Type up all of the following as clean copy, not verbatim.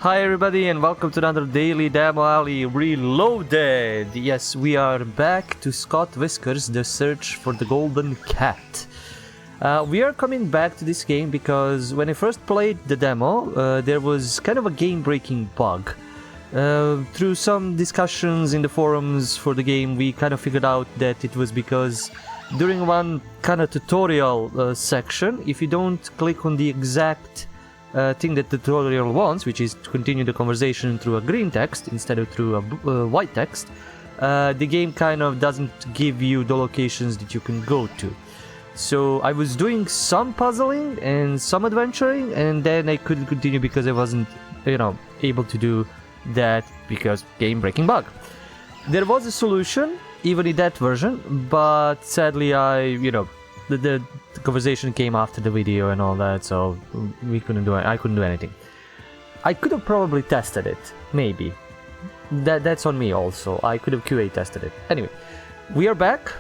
Hi everybody and welcome to another Daily Demo Alley Reloaded! Yes, we are back to Scott Whiskers, the search for the golden cat. We are coming back to this game because when I first played the demo, there was kind of a game-breaking bug. Through some discussions in the forums for the game, we kind of figured out that it was because during one kind of tutorial section, if you don't click on the exact thing that the tutorial wants, which is to continue the conversation through a green text instead of through a white text, the game kind of doesn't give you the locations that you can go to. So I was doing some puzzling and some adventuring, and then I couldn't continue because I wasn't, able to do that because game-breaking bug. There was a solution, even in that version, but sadly the conversation came after the video and all that, so I couldn't do anything. I could have probably tested it, maybe. That's on me also. I could have QA tested it. Anyway, we are back.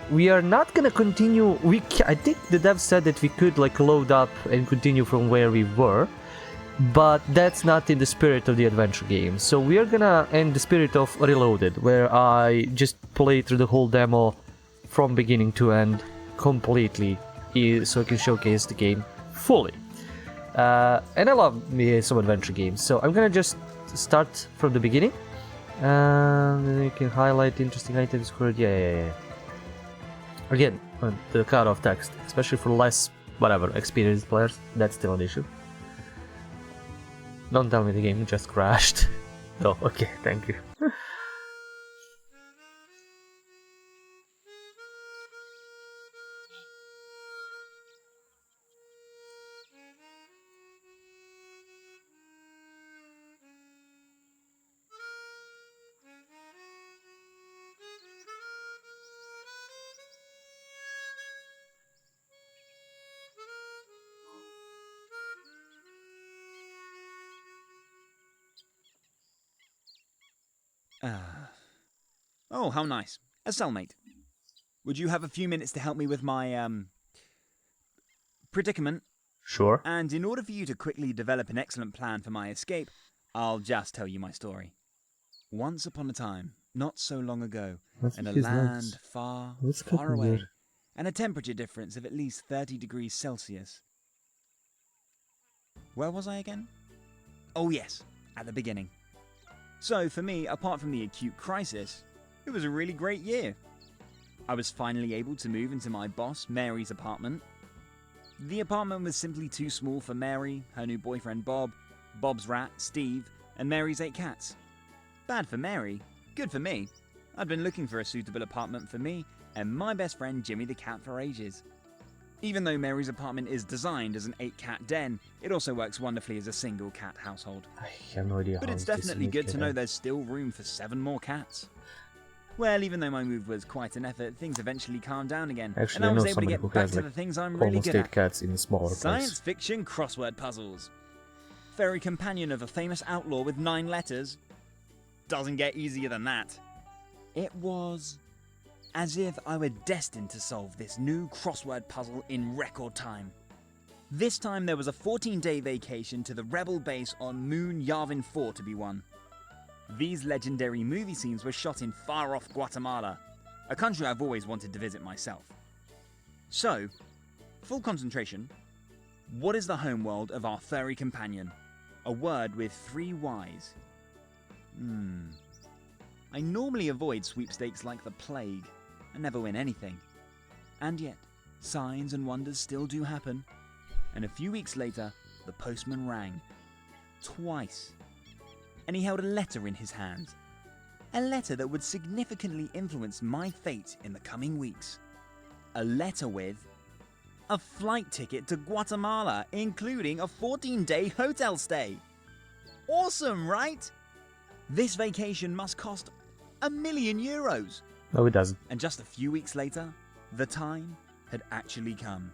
We are not gonna continue. I think the dev said that we could load up and continue from where we were, but that's not in the spirit of the adventure game. So we are gonna end the spirit of Reloaded, where I just play through the whole demo from beginning to end completely, so I can showcase the game fully. And I love me some adventure games, so I'm gonna just start from the beginning. Then you can highlight interesting items. Yeah. Again, the cutoff text, especially for less, experienced players, that's still an issue. Don't tell me the game just crashed. Oh, okay, thank you. Oh, how nice. A cellmate. Would you have a few minutes to help me with my, predicament? Sure. And in order for you to quickly develop an excellent plan for my escape, I'll just tell you my story. Once upon a time, not so long ago, in a land far, far away, and a temperature difference of at least 30 degrees Celsius. Where was I again? Oh yes, at the beginning. So for me, apart from the acute crisis, it was a really great year. I was finally able to move into my boss, Mary's apartment. The apartment was simply too small for Mary, her new boyfriend Bob, Bob's rat, Steve, and Mary's 8 cats. Bad for Mary, good for me. I'd been looking for a suitable apartment for me and my best friend Jimmy the cat for ages. Even though Mary's apartment is designed as an 8-cat den, it also works wonderfully as a single cat household. I have no idea. But it's definitely good to know there's still room for 7 more cats. Well, even though my move was quite an effort, things eventually calmed down again, Actually, and I was able to get back to the things I'm really good at. Cats in a smaller Science place. fiction crossword puzzles. Fairy companion of a famous outlaw with 9 letters. Doesn't get easier than that. It was as if I were destined to solve this new crossword puzzle in record time. This time there was a 14-day vacation to the rebel base on Moon Yavin 4 to be won. These legendary movie scenes were shot in far-off Guatemala, a country I've always wanted to visit myself. So, full concentration, what is the homeworld of our furry companion? A word with 3 Ys. I normally avoid sweepstakes like the plague. I never win anything. And yet, signs and wonders still do happen. And a few weeks later, the postman rang. Twice. And he held a letter in his hand. A letter that would significantly influence my fate in the coming weeks. A letter with a flight ticket to Guatemala, including a 14-day hotel stay. Awesome, right? This vacation must cost €1,000,000. No, it doesn't. And just a few weeks later, the time had actually come.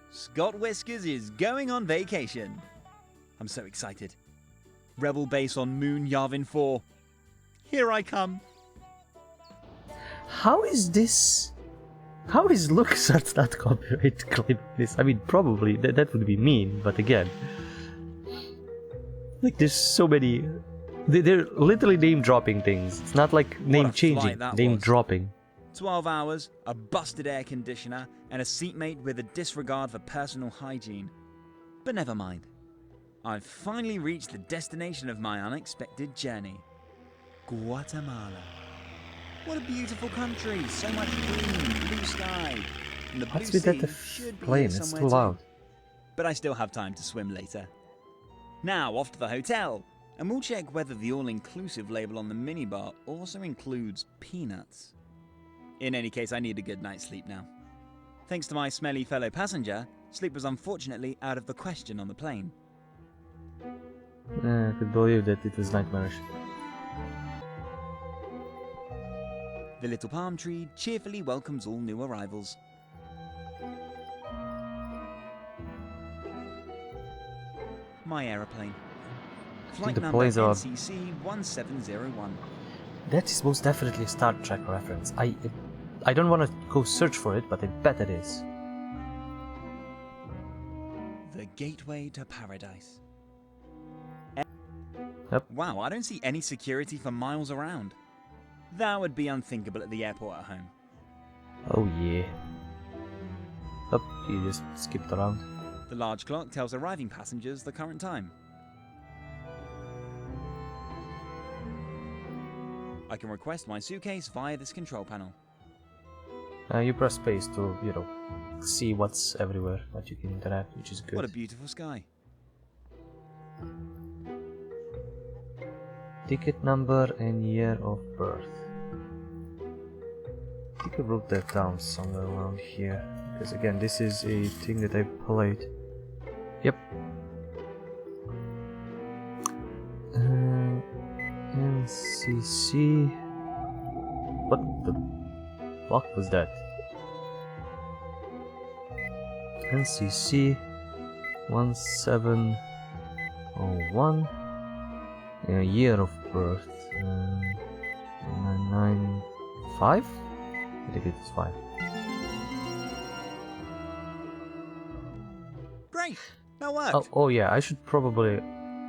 Scott Whiskers is going on vacation. I'm so excited. Rebel base on Moon Yavin 4. Here I come. How is LucasArts not copyright claim this? I mean, probably that would be mean, but again, Like, there's so many. They're literally name dropping things. It's not like name changing, name dropping. 12 hours, a busted air conditioner, and a seatmate with a disregard for personal hygiene. But never mind. I've finally reached the destination of my unexpected journey. Guatemala. What a beautiful country. So much green, blue sky. And the blue What's with that should be plane? here It's somewhere too loud. too. But I still have time to swim later. Now off to the hotel. And we'll check whether the all-inclusive label on the minibar also includes peanuts. In any case, I need a good night's sleep now. Thanks to my smelly fellow passenger, sleep was unfortunately out of the question on the plane. I could believe that it was nightmarish. The little palm tree cheerfully welcomes all new arrivals. My aeroplane. Flight the number planes are... NCC 1701. That is most definitely a Star Trek reference. I don't want to go search for it, but I bet it is. The gateway to paradise. Yep. Wow, I don't see any security for miles around. That would be unthinkable at the airport at home. Oh yeah. Oh, you just skipped around. The large clock tells arriving passengers the current time. I can request my suitcase via this control panel. You press space to, you know, see what's everywhere, what you can interact, which is good. What a beautiful sky. Ticket number and year of birth. I think I wrote that down somewhere around here. Because again, this is a thing that I played. Yep. NCC. What the fuck was that? NCC 1701. Year of birth. 995? I think it is 5. Great! That worked! Oh yeah, I should probably...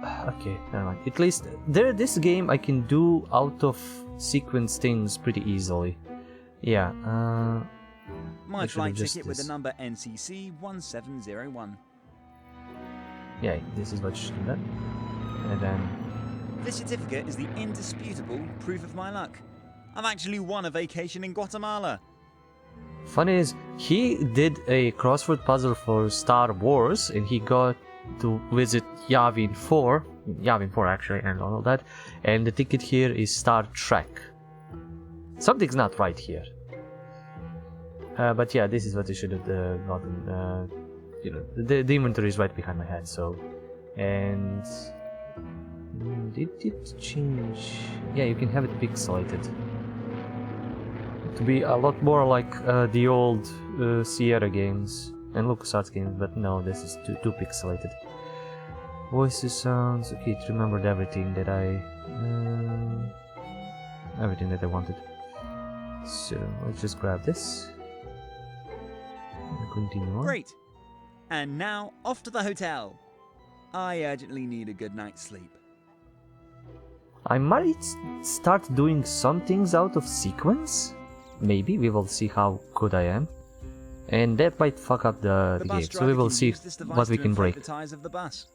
Okay, never mind. At least, this game I can do out of sequence things pretty easily. Yeah, my flight ticket with the number NCC 1701. Yeah, this is what you should do. And then... This certificate is the indisputable proof of my luck. I've actually won a vacation in Guatemala. Funny is, he did a crossword puzzle for Star Wars, and he got to visit Yavin 4 actually, and all of that. And the ticket here is Star Trek. Something's not right here. But yeah, this is what I should have gotten. You know, the inventory is right behind my head, so... And... Did it change? Yeah, you can have it pixelated. To be a lot more like the old Sierra games and LucasArts games, but no, this is too pixelated. Voices, sounds, okay, it remembered everything that I wanted. So let's just grab this and continue on. Great! And now off to the hotel. I urgently need a good night's sleep. I might start doing some things out of sequence. Maybe, we will see how good I am. And that might fuck up the game, so we will see what we can break. The tires of the bus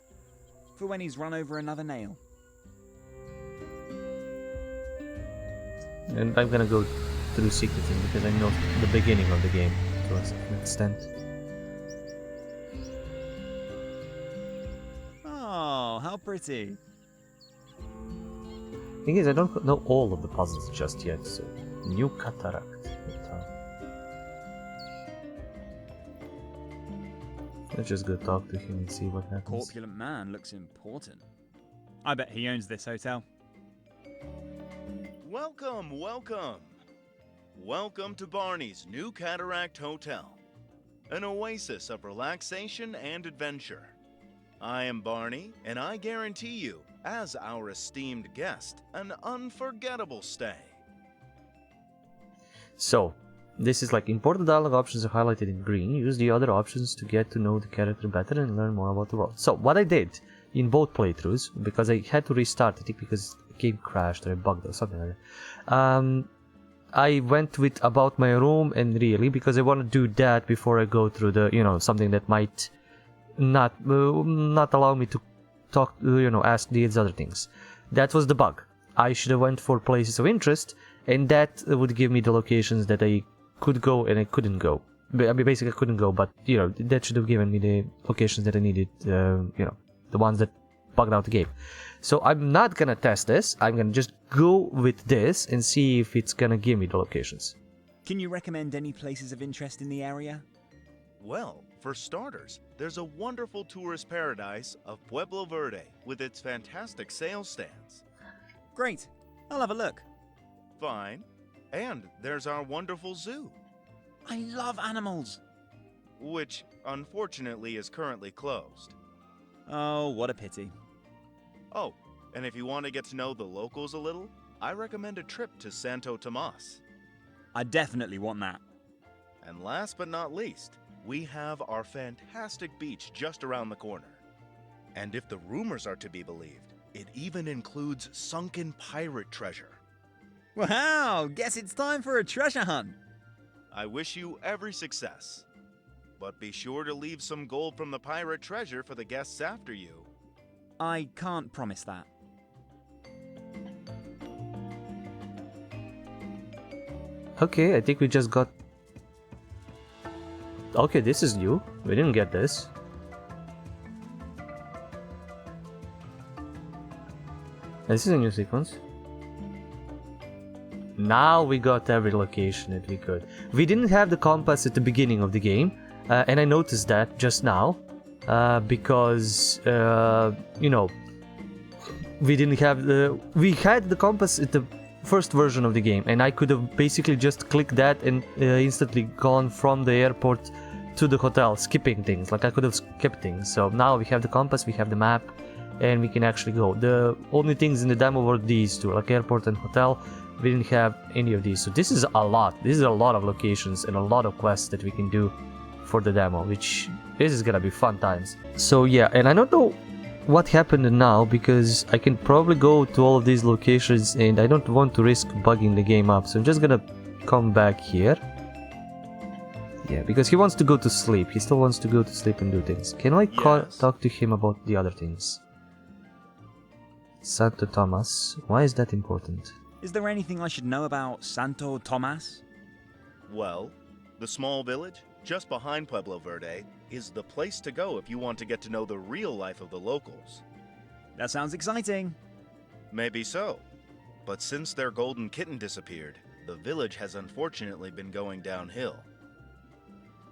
for when he's run over another nail. And I'm gonna go through sequencing because I know the beginning of the game to a certain extent. Oh, how pretty. Thing is, I don't know all of the puzzles just yet, so... New cataract. Let's just go talk to him and see what happens. Corpulent man looks important. I bet he owns this hotel. Welcome, welcome. Welcome to Barney's New Cataract Hotel, an oasis of relaxation and adventure. I am Barney, and I guarantee you, as our esteemed guest, an unforgettable stay. So, this is like important dialogue options are highlighted in green. Use the other options to get to know the character better and learn more about the world. So, what I did in both playthroughs because I had to restart it because the game crashed or bugged or something like that. I went with about my room and really because I want to do that before I go through the something that might not allow me to talk ask these other things. That was the bug. I should have went for places of interest, and that would give me the locations that I could go and I couldn't go. I mean, basically I couldn't go, but that should have given me the locations that I needed. The ones that bugged out the game. So I'm not gonna test this. I'm gonna just go with this and see if it's gonna give me the locations. Can you recommend any places of interest in the area? Well, for starters, there's a wonderful tourist paradise of Pueblo Verde with its fantastic sales stands. Great. I'll have a look. Fine. And there's our wonderful zoo, I love animals. which unfortunately is currently closed. Oh, what a pity. Oh, and if you want to get to know the locals a little, I recommend a trip to Santo Tomas. I definitely want that. And last but not least, we have our fantastic beach just around the corner. And if the rumors are to be believed, it even includes sunken pirate treasure. Wow, guess it's time for a treasure hunt. I wish you every success. But be sure to leave some gold from the pirate treasure for the guests after you. I can't promise that. Okay, I think we just got... Okay, this is new. We didn't get this. This is a new sequence. Now we got every location that we could. We didn't have the compass at the beginning of the game, and I noticed that just now, because we didn't have the. We had the compass at the first version of the game, and I could have basically just clicked that and instantly gone from the airport to the hotel, skipping things. Like I could have skipped things. So now we have the compass, we have the map, and we can actually go. The only things in the demo were these two, like airport and hotel. We didn't have any of these, so this is a lot. This is a lot of locations and a lot of quests that we can do for the demo, which this is gonna be fun times. So yeah, and I don't know what happened now because I can probably go to all of these locations and I don't want to risk bugging the game up, so I'm just gonna come back here. Yeah, because he wants to go to sleep. He still wants to go to sleep and do things. Can I Yes. talk to him about the other things? Santo Tomas, why is that important? Is there anything I should know about Santo Tomas? Well, the small village, just behind Pueblo Verde, is the place to go if you want to get to know the real life of the locals. That sounds exciting. Maybe so. But since their golden kitten disappeared, the village has unfortunately been going downhill.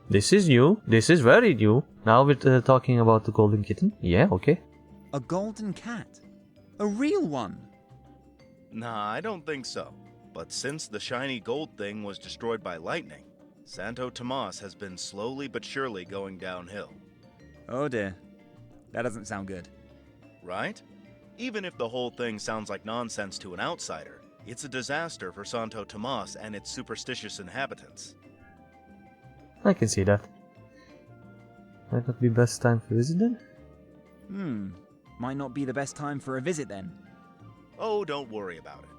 This is new. This is very new. Now we're talking about the golden kitten. Yeah, okay. A golden cat. A real one. Nah, I don't think so. But since the shiny gold thing was destroyed by lightning, Santo Tomas has been slowly but surely going downhill. Oh dear. That doesn't sound good. Right? Even if the whole thing sounds like nonsense to an outsider, it's a disaster for Santo Tomas and its superstitious inhabitants. I can see that. Might not be best time for visiting. Might not be the best time for a visit then. Oh, don't worry about it.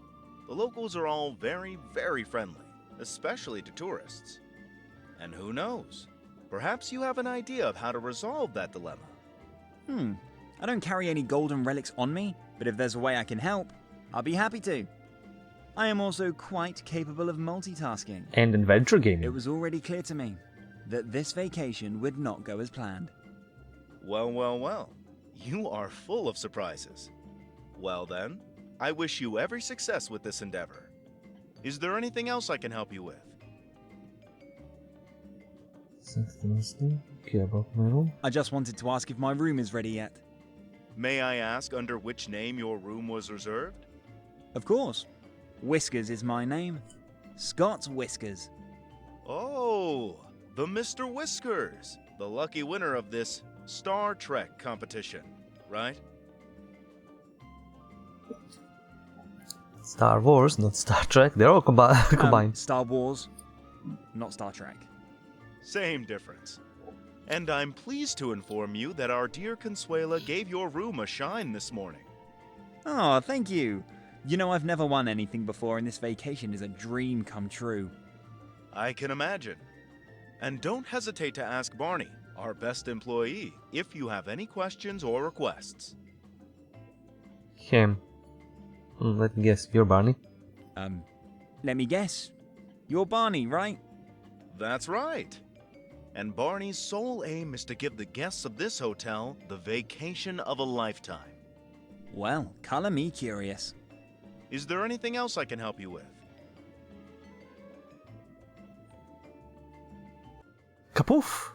The locals are all very, very friendly, especially to tourists. And who knows? Perhaps you have an idea of how to resolve that dilemma. I don't carry any golden relics on me, but if there's a way I can help, I'll be happy to. I am also quite capable of multitasking. And adventure gaming. It was already clear to me that this vacation would not go as planned. Well, well, well. You are full of surprises. Well then, I wish you every success with this endeavor. Is there anything else I can help you with? Okay, about my room. I just wanted to ask if my room is ready yet. May I ask under which name your room was reserved? Of course. Whiskers is my name. Scott Whiskers. Oh, the Mr. Whiskers, the lucky winner of this Star Trek competition, right? Star Wars, not Star Trek. They're all combined. Star Wars, not Star Trek. Same difference. And I'm pleased to inform you that our dear Consuela gave your room a shine this morning. Oh, thank you. You know, I've never won anything before, and this vacation is a dream come true. I can imagine. And don't hesitate to ask Barney, our best employee, if you have any questions or requests. Him. Let me guess, you're Barney? Let me guess. You're Barney, right? That's right. And Barney's sole aim is to give the guests of this hotel the vacation of a lifetime. Well, color me curious. Is there anything else I can help you with? Kapoof!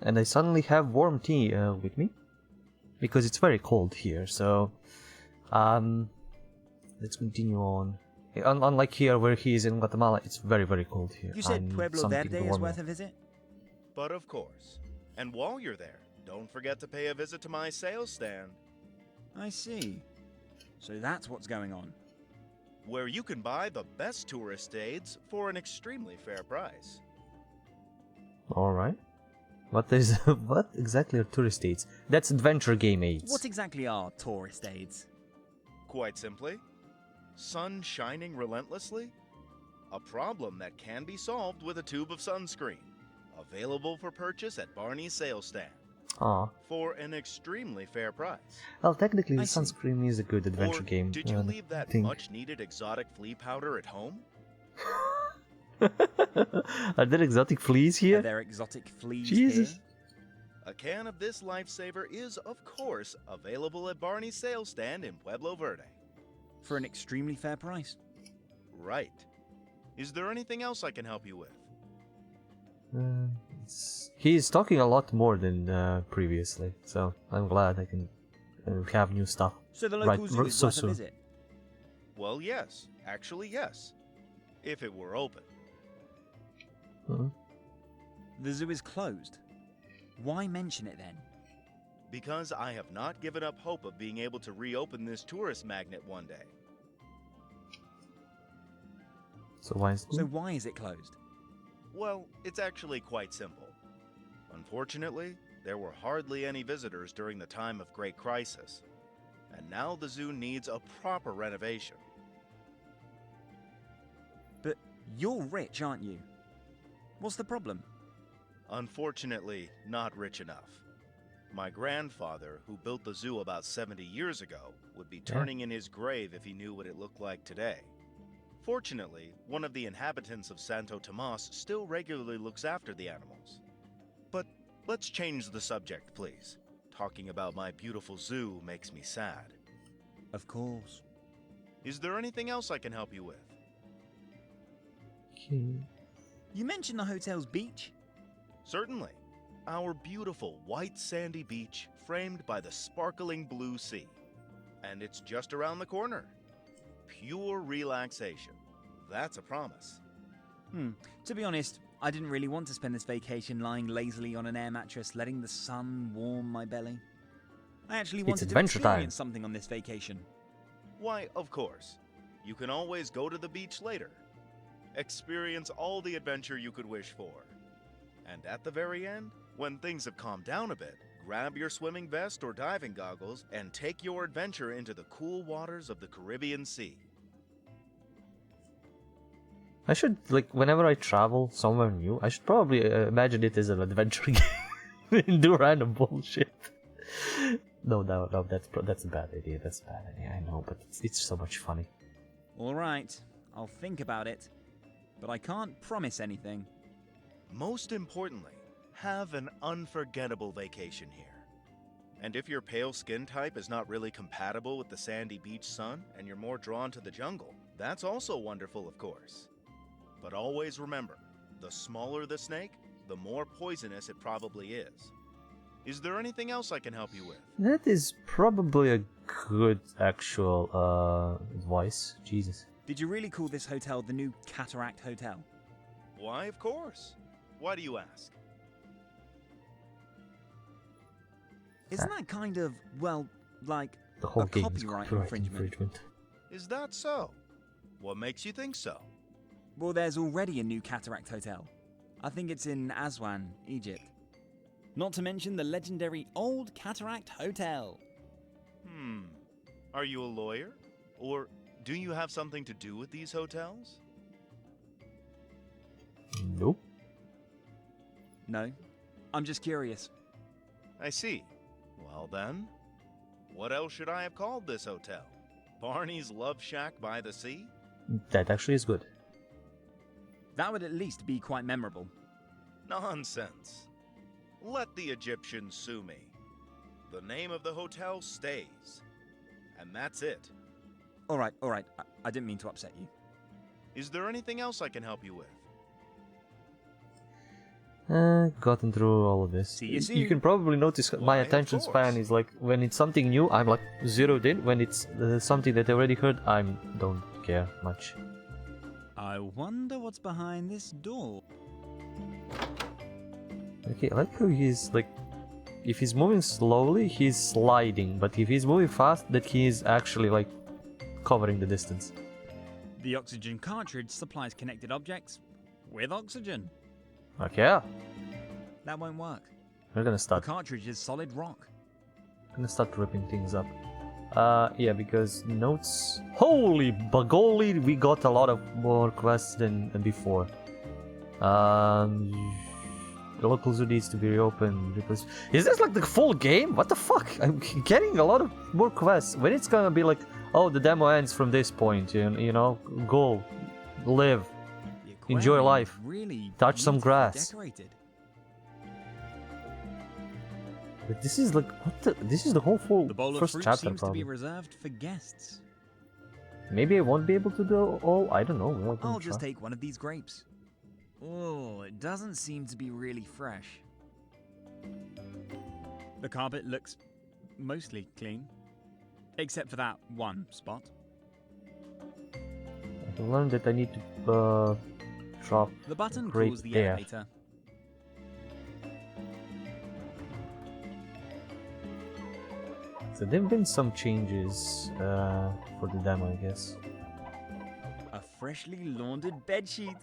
And I suddenly have warm tea with me. Because it's very cold here, so... let's continue on. Unlike here where he is in Guatemala, it's very, very cold here. You said and Pueblo something Verde to is warm worth up. a visit? But of course. And while you're there, don't forget to pay a visit to my sales stand, I see. So that's what's going on. where you can buy the best tourist aids for an extremely fair price. Alright. What is... what exactly are tourist aids? That's adventure game aids. What exactly are tourist aids? Quite simply, sun shining relentlessly? A problem that can be solved with a tube of sunscreen. Available for purchase at Barney's sales stand. Aw. For an extremely fair price. Well, technically, I see. sunscreen is a good adventure Or game. did you leave I that think. much-needed exotic flea powder at home? Are there exotic fleas Are here? there exotic fleas Jesus. here? A can of this lifesaver is, of course, available at Barney's sales stand in Pueblo Verde. For an extremely fair price. Right. Is there anything else I can help you with? He's talking a lot more than previously, so I'm glad I can have new stuff. So the Right, local zoo is so worth a soon. visit. Well, yes. Actually, yes. If it were open. Hmm. The zoo is closed. Why mention it then? Because I have not given up hope of being able to reopen this tourist magnet one day. So why is So why is it closed? Well, it's actually quite simple. Unfortunately, there were hardly any visitors during the time of Great Crisis. And now the zoo needs a proper renovation. But you're rich, aren't you? What's the problem? Unfortunately, not rich enough. My grandfather, who built the zoo about 70 years ago, would be turning in his grave if he knew what it looked like today. Fortunately, one of the inhabitants of Santo Tomas still regularly looks after the animals. But let's change the subject, please. Talking about my beautiful zoo makes me sad. Of course. Is there anything else I can help you with? Okay. You mentioned the hotel's beach? Certainly. Our beautiful white sandy beach framed by the sparkling blue sea. And it's just around the corner. Pure relaxation. That's a promise. To be honest, I didn't really want to spend this vacation lying lazily on an air mattress, letting the sun warm my belly. I actually wanted to adventure time. experience something on this vacation. Why, of course. You can always go to the beach later. Experience all the adventure you could wish for. And at the very end, when things have calmed down a bit, grab your swimming vest or diving goggles and take your adventure into the cool waters of the Caribbean Sea. I should, like, whenever I travel somewhere new, I should probably imagine it as an adventure game and do random bullshit. No, that's a bad idea. That's a bad idea. I know, but it's so much funny. All right, I'll think about it. But I can't promise anything. Most importantly, have an unforgettable vacation here. And if your pale skin type is not really compatible with the sandy beach sun and you're more drawn to the jungle, that's also wonderful, of course. But always remember, the smaller the snake, the more poisonous it probably is. Is there anything else I can help you with? That is probably a good actual advice. Jesus. Did you really call this hotel the new Cataract Hotel? Why, of course. Why do you ask? Isn't that kind of, well, like The whole a game is copyright copyright infringement? infringement. Is that so? What makes you think so? Well, there's already a new Cataract Hotel. I think it's in Aswan, Egypt. Not to mention the legendary Old Cataract Hotel. Are you a lawyer? Or do you have something to do with these hotels? Nope. No, I'm just curious. I see. Well then, what else should I have called this hotel? Barney's Love Shack by the Sea? That actually is good. That would at least be quite memorable. Nonsense. Let the Egyptians sue me. The name of the hotel stays. And that's it. All right. I didn't mean to upset you. Is there anything else I can help you with? Gotten through all of this. See you soon. You can probably notice my Why, of attention course. span is like, when it's something new, I'm like zeroed in. When it's something that I already heard, I don't care much. I wonder what's behind this door. Okay, I like how he's like, if he's moving slowly, he's sliding, but if he's moving fast, that he is actually like covering the distance. The oxygen cartridge supplies connected objects with oxygen. Okay, That won't work. we're gonna The start. cartridge is solid rock. Gonna start ripping things up. Yeah, because notes. Holy bagoli, we got a lot of more quests than before. The local zoo needs to be reopened. Because is this like the full game? What the fuck? I'm getting a lot of more quests. When it's gonna be like, oh, the demo ends from this point. You know, go, live, The enjoy aquarium life, is really touch some beautifully grass. Decorated. But this is like what the? This is the whole full The bowl of first fruit chapter seems to probably. be reserved for guests. Maybe I won't be able to do all. I don't know. We're gonna I'll just try. take one of these grapes. Oh, it doesn't seem to be really fresh. The carpet looks mostly clean, except for that one spot. I learned that I need to drop. The button Grape calls the there. elevator. So there've been some changes for the demo, I guess. A freshly laundered bedsheet.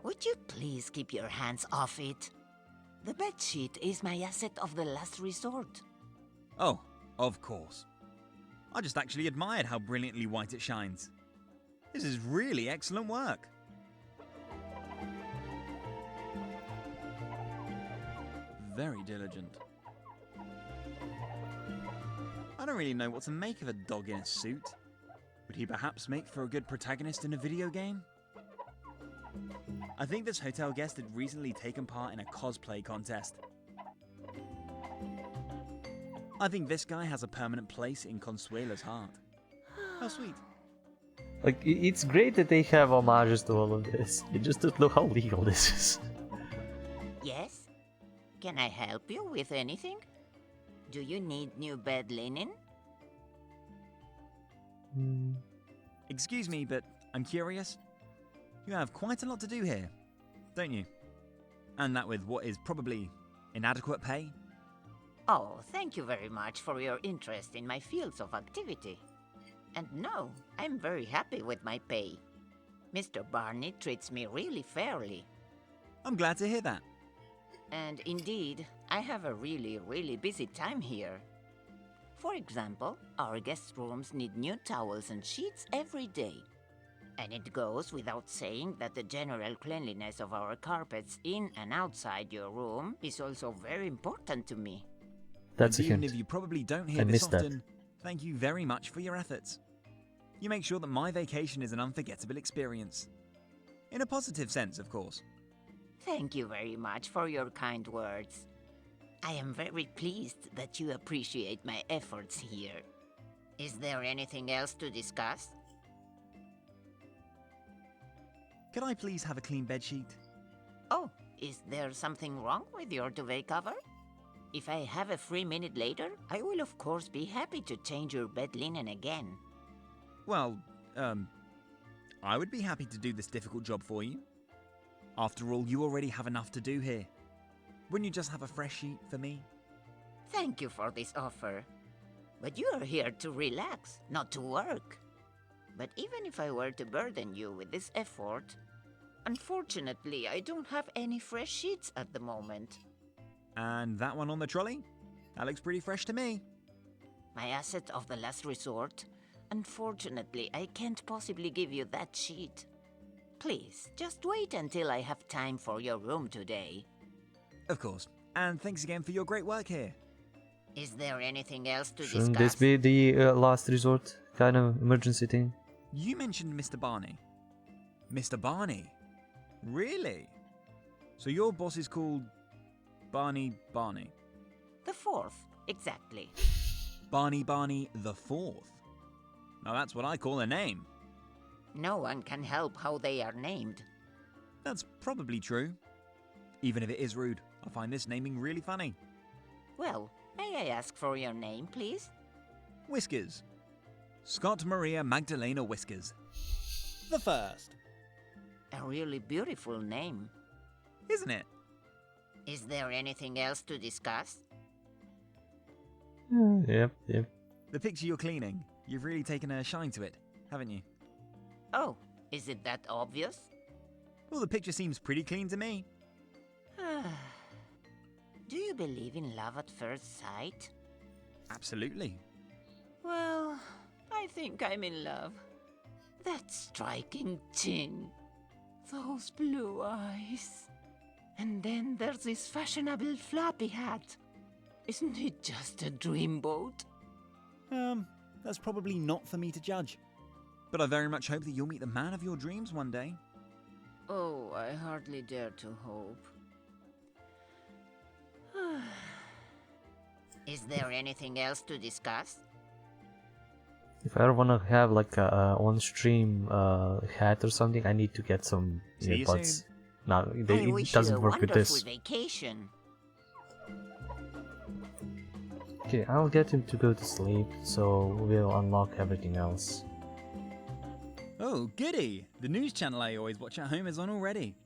Would you please keep your hands off it? The bedsheet is my asset of the last resort. Oh, of course. I just actually admired how brilliantly white it shines. This is really excellent work. Very diligent. I don't really know what to make of a dog in a suit. Would he perhaps make for a good protagonist in a video game? I think this hotel guest had recently taken part in a cosplay contest. I think this guy has a permanent place in Consuela's heart. How sweet. Like, it's great that they have homages to all of this. I just don't know how legal this is. Yes? Can I help you with anything? Do you need new bed linen? Excuse me, but I'm curious. You have quite a lot to do here, don't you? And that with what is probably inadequate pay? Oh, thank you very much for your interest in my fields of activity. And no, I'm very happy with my pay. Mr. Barney treats me really fairly. I'm glad to hear that. And indeed, I have a really busy time here. For example, our guest rooms need new towels and sheets every day. And it goes without saying that the general cleanliness of our carpets in and outside your room is also very important to me. That's a And even hint. if you probably don't I hear this missed that. often, thank you very much for your efforts. You make sure that my vacation is an unforgettable experience. In a positive sense, of course. Thank you very much for your kind words. I am very pleased that you appreciate my efforts here. Is there anything else to discuss? Could I please have a clean bedsheet? Oh, is there something wrong with your duvet cover? If I have a free minute later, I will of course be happy to change your bed linen again. Well, I would be happy to do this difficult job for you. After all, you already have enough to do here. Wouldn't you just have a fresh sheet for me? Thank you for this offer. But you are here to relax, not to work. But even if I were to burden you with this effort, Unfortunately, I don't have any fresh sheets at the moment. And that one on the trolley? That looks pretty fresh to me. My asset of the last resort. Unfortunately, I can't possibly give you that sheet. Please, just wait until I have time for your room today. Of course. And thanks again for your great work here. Is there anything else to Shouldn't discuss? this be the last resort kind of emergency thing? You mentioned Mr. Barney. Mr. Barney? Really? So your boss is called Barney Barney? The fourth, exactly. Barney Barney the Fourth. Now that's what I call a name. No one can help how they are named. That's probably true. Even if it is rude, I find this naming really funny. Well, may I ask for your name, please? Whiskers. Scott Maria Magdalena Whiskers. The first. A really beautiful name. Isn't it? Is there anything else to discuss? Yep. The picture you're cleaning, you've really taken a shine to it, haven't you? Oh, is it that obvious? Well, the picture seems pretty clean to me. Do you believe in love at first sight? Absolutely. Well, I think I'm in love. That striking chin. Those blue eyes. And then there's this fashionable floppy hat. Isn't it just a dreamboat? That's probably not for me to judge. But I very much hope that you'll meet the man of your dreams one day. Oh, I hardly dare to hope. Is there anything else to discuss? If I ever wanna have like a on-stream hat or something, I need to get some See you earbuds. soon. No, I it wish doesn't you a work with wonderful this. vacation. Okay, I'll get him to go to sleep, so we'll unlock everything else. Oh, goody! The news channel I always watch at home is on already.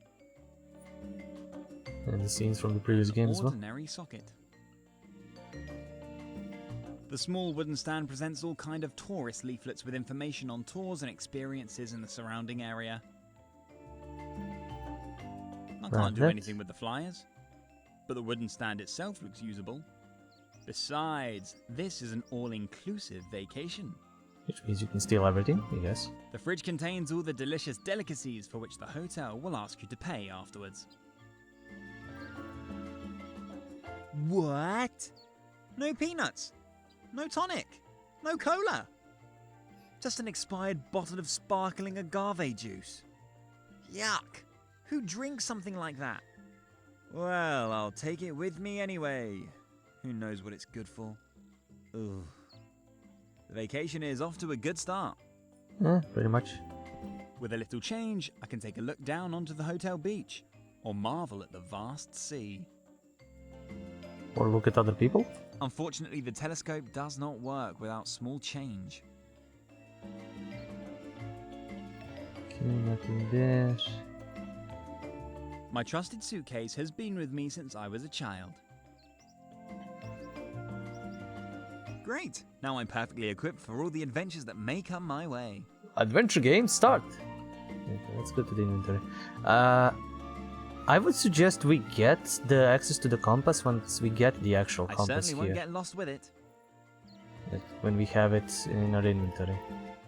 And the scenes from the previous game as well. Ordinary socket. The small wooden stand presents all kind of tourist leaflets with information on tours and experiences in the surrounding area. I can't do Right. anything with the flyers, but the wooden stand itself looks usable. Besides, this is an all-inclusive vacation. Which means you can steal everything, I guess. The fridge contains all the delicious delicacies for which the hotel will ask you to pay afterwards. What? No peanuts? No tonic? No cola? Just an expired bottle of sparkling agave juice? Yuck! Who drinks something like that? Well, I'll take it with me anyway. Who knows what it's good for? Ugh. The vacation is off to a good start. Yeah, pretty much. With a little change, I can take a look down onto the hotel beach, or marvel at the vast sea. Or look at other people. Unfortunately, the telescope does not work without small change. Okay, nothing there. My trusted suitcase has been with me since I was a child. Great! Now I'm perfectly equipped for all the adventures that may come my way. Adventure game, start! Okay, let's go to the inventory. I would suggest we get the access to the compass once we get the actual I compass certainly here. won't get lost with it. When we have it in our inventory.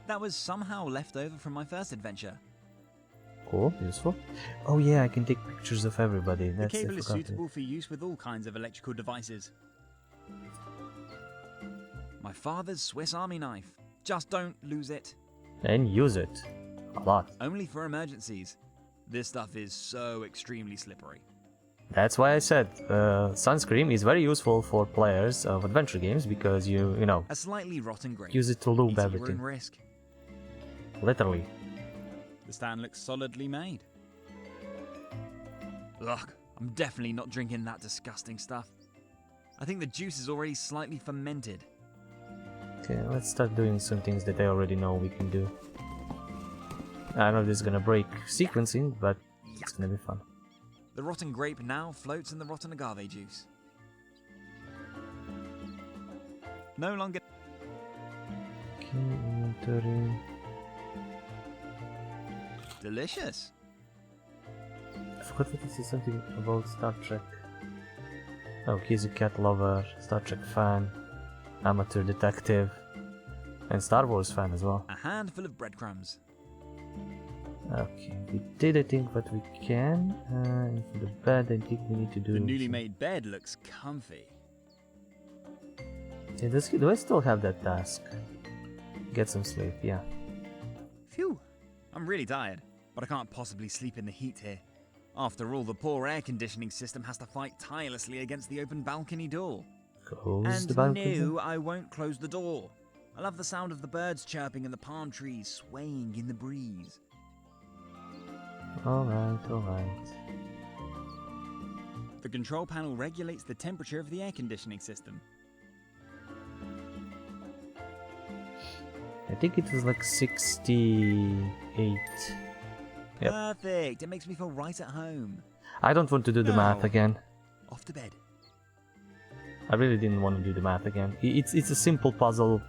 That was somehow left over from my first adventure. Cool, useful. Oh yeah, I can take pictures of everybody. The That's cable is forgot. suitable for use with all kinds of electrical devices. My father's Swiss Army knife. Just don't lose it. And use it. A lot. Only for emergencies. This stuff is so extremely slippery. That's why I said sunscreen is very useful for players of adventure games because you know, A slightly rotten grape. use it to lube Eat at your own everything. risk. Literally. The stand looks solidly made. Ugh, I'm definitely not drinking that disgusting stuff. I think the juice is already slightly fermented. Okay, let's start doing some things that I already know we can do. I know this is gonna break sequencing, but it's gonna be fun. The rotten grape now floats in the rotten agave juice. No longer... Okay, inventory. Delicious. I forgot that this is something about Star Trek. Oh, he's a cat lover, Star Trek fan, amateur detective, and Star Wars fan as well. A handful of breadcrumbs. Okay, we did I think what we can. And for the bed, I think we need to do. The newly made bed looks comfy. Yeah, do I still have that task? Get some sleep, yeah. Phew. I'm really tired, but I can't possibly sleep in the heat here. After all, the poor air conditioning system has to fight tirelessly against the open balcony door. Close the And balcony. no, I won't close the door. I love the sound of the birds chirping and the palm trees swaying in the breeze. Alright, alright. The control panel regulates the temperature of the air conditioning system. I think it was like 68. Yep. Perfect. It makes me feel right at home. I don't want to do the math No. again. Off to bed. I really didn't want to do the math again. It's a simple puzzle.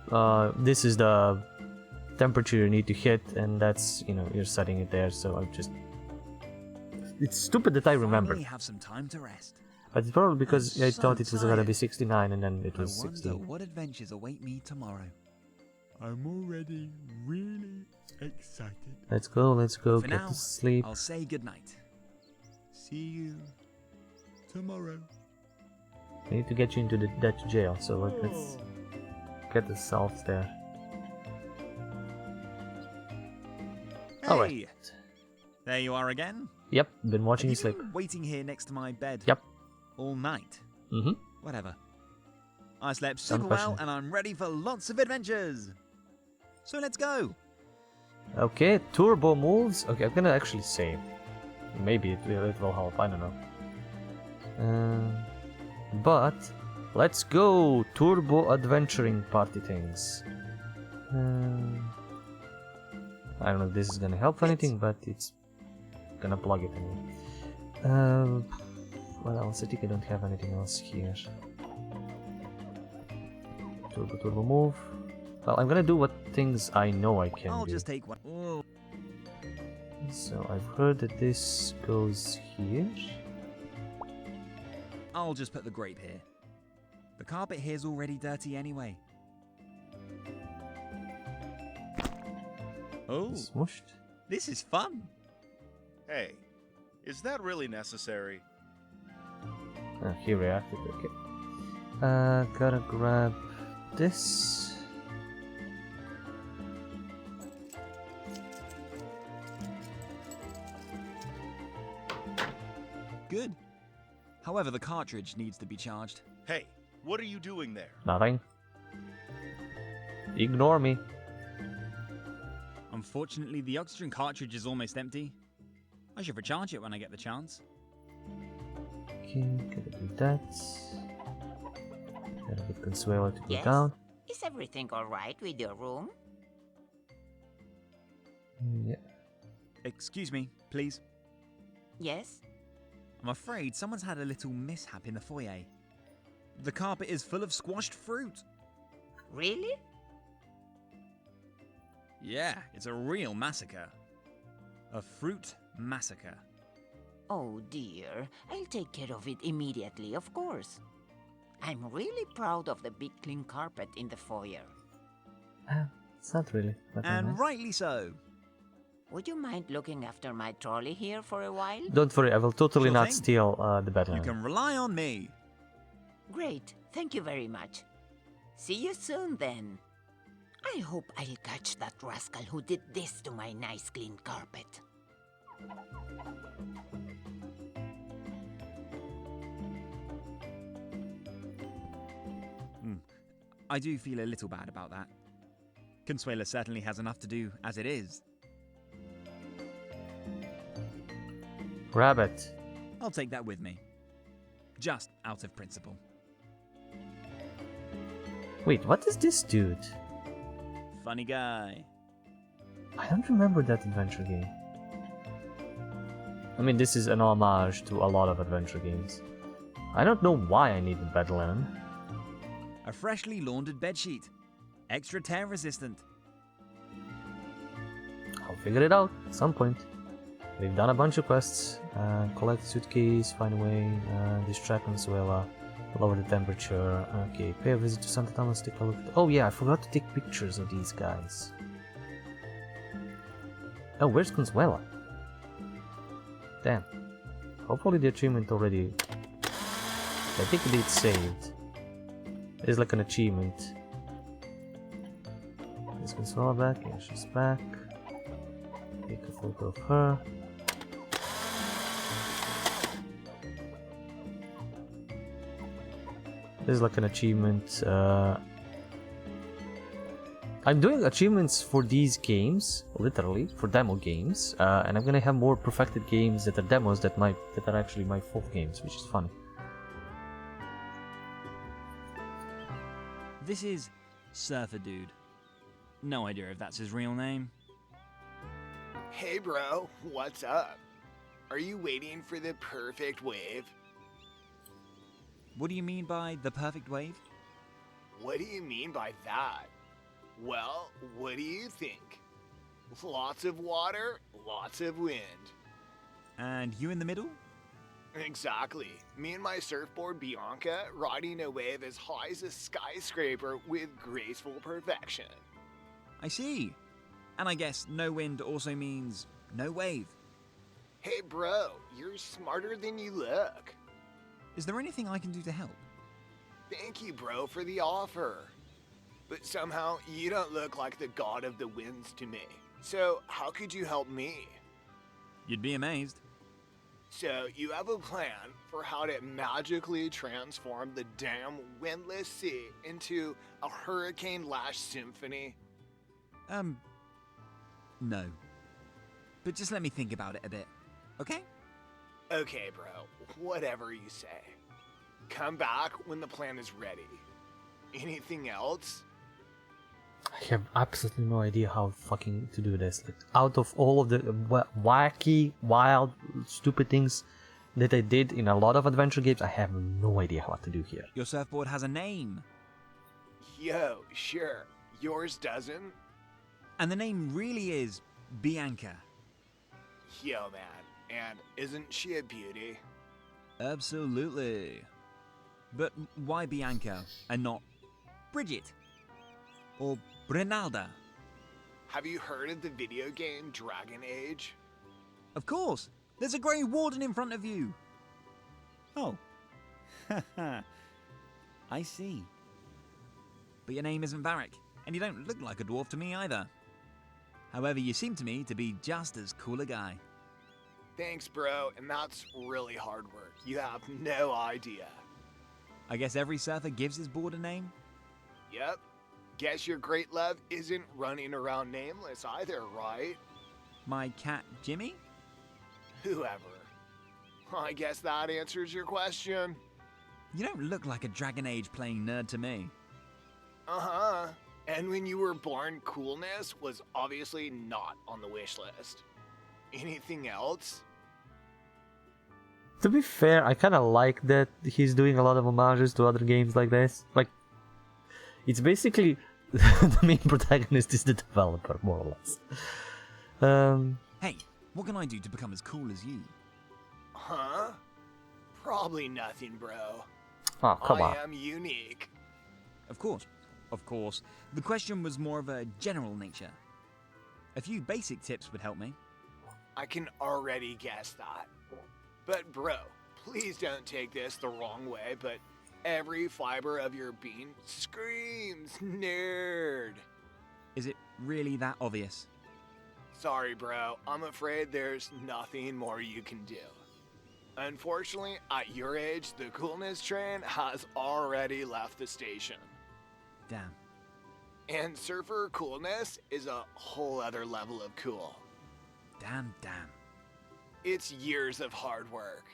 This is the temperature you need to hit, and that's, you know, you're setting it there. So I'm just. It's stupid that I remember, Finally have some time to rest. but it's probably because I'm I so thought it was gonna be tired. 69 and then it I was wonder 16. what adventures await me tomorrow. I'm already really excited. Let's go, For get now, to sleep. I'll say goodnight. See you tomorrow. I need to get you into that jail, so let's get the salts there. Hey! Alright. There you are again. Yep, been watching you Have you sleep. been waiting here next to my bed? Yep. All night. Mm-hmm. Whatever. I slept Dumb super well question. and I'm ready for lots of adventures. So let's go. Okay, turbo moves. Okay, I'm gonna actually save. Maybe it will help, I don't know. But let's go turbo adventuring party things. I don't know if this is gonna help anything, but it's gonna plug it anyway. What else? I think I don't have anything else here. Turbo move. Well, I'm gonna do what things I know I can I'll do. just take one. Oh, So I've heard that this goes here. I'll just put the grape here. The carpet here's already dirty anyway. Oh, Smushed. this is fun. Hey, is that really necessary? Oh, he reacted. Okay. Gotta grab this. Good. However, the cartridge needs to be charged. Hey, what are you doing there? Nothing. Ignore me. Unfortunately, the oxygen cartridge is almost empty. I should recharge it when I get the chance. Okay, gotta do that. Gotta get Consuelo to go Yes? down. Is everything alright with your room? Yeah. Excuse me, please. Yes? I'm afraid someone's had a little mishap in the foyer. The carpet is full of squashed fruit. Really? Yeah, it's a real massacre. A fruit massacre. Oh dear, I'll take care of it immediately, of course. I'm really proud of the big clean carpet in the foyer. It's not really. But And nice. rightly so. Would you mind looking after my trolley here for a while? Don't worry, I will totally Sure not thing. steal the bed You linen. can rely on me. Great, thank you very much. See you soon then. I hope I'll catch that rascal who did this to my nice clean carpet. I do feel a little bad about that. Consuela certainly has enough to do as it is. Grab it. I'll take that with me. Just out of principle. Wait, what is this dude? Funny guy. I don't remember that adventure game. I mean, this is an homage to a lot of adventure games. I don't know why I need the bed linen. A freshly laundered bedsheet. Extra tear resistant. I'll figure it out at some point. We've done a bunch of quests. Collect suitcase, find a way, distract Consuela, lower the temperature. Okay, pay a visit to Santa Thomas, take a look. Oh yeah, I forgot to take pictures of these guys. Oh, where's Consuela? Damn. Hopefully the achievement already... I think it's saved. There's like an achievement. Is Consuela back? Yeah, she's back. Take a photo of her. There's like an achievement. I'm doing achievements for these games, literally for demo games, and I'm gonna have more perfected games that are demos that are actually my full games, which is funny. This is Surfer Dude. No idea if that's his real name. Hey bro, what's up? Are you waiting for the perfect wave? What do you mean by the perfect wave? What do you mean by that? Well, what do you think? Lots of water, lots of wind. And you in the middle? Exactly. Me and my surfboard Bianca riding a wave as high as a skyscraper with graceful perfection. I see. And I guess no wind also means no wave. Hey bro, you're smarter than you look. Is there anything I can do to help? Thank you bro for the offer. But somehow you don't look like the god of the winds to me. So how could you help me? You'd be amazed. So you have a plan for how to magically transform the damn windless sea into a hurricane-lashed symphony? No. But just let me think about it a bit, okay? Okay, bro. Whatever you say. Come back when the plan is ready. Anything else? I have absolutely no idea how fucking to do this. Like, out of all of the wacky, wild, stupid things that I did in a lot of adventure games, I have no idea what to do here. Your surfboard has a name. Yo, sure. Yours doesn't? And the name really is Bianca. Yo, man. And isn't she a beauty? Absolutely. But why Bianca and not Bridget? Or Brinalda? Have you heard of the video game Dragon Age? Of course. There's a grey warden in front of you. Oh. I see. But your name isn't Varric, and you don't look like a dwarf to me either. However, you seem to me to be just as cool a guy. Thanks, bro, and that's really hard work. You have no idea. I guess every surfer gives his board a name? Yep. Guess your great love isn't running around nameless either, right? My cat, Jimmy? Whoever. I guess that answers your question. You don't look like a Dragon Age playing nerd to me. Uh-huh. And when you were born, coolness was obviously not on the wish list. Anything else? To be fair, I kind of like that he's doing a lot of homages to other games like this. Like, it's basically the main protagonist is the developer, more or less. Hey, what can I do to become as cool as you? Huh? Probably nothing, bro. Oh, come on. I am unique. Of course. Of course. The question was more of a general nature. A few basic tips would help me. I can already guess that. But bro, please don't take this the wrong way, but every fiber of your being screams nerd. Is it really that obvious? Sorry, bro. I'm afraid there's nothing more you can do. Unfortunately, at your age, the coolness train has already left the station. Damn. And surfer coolness is a whole other level of cool. Damn. It's years of hard work.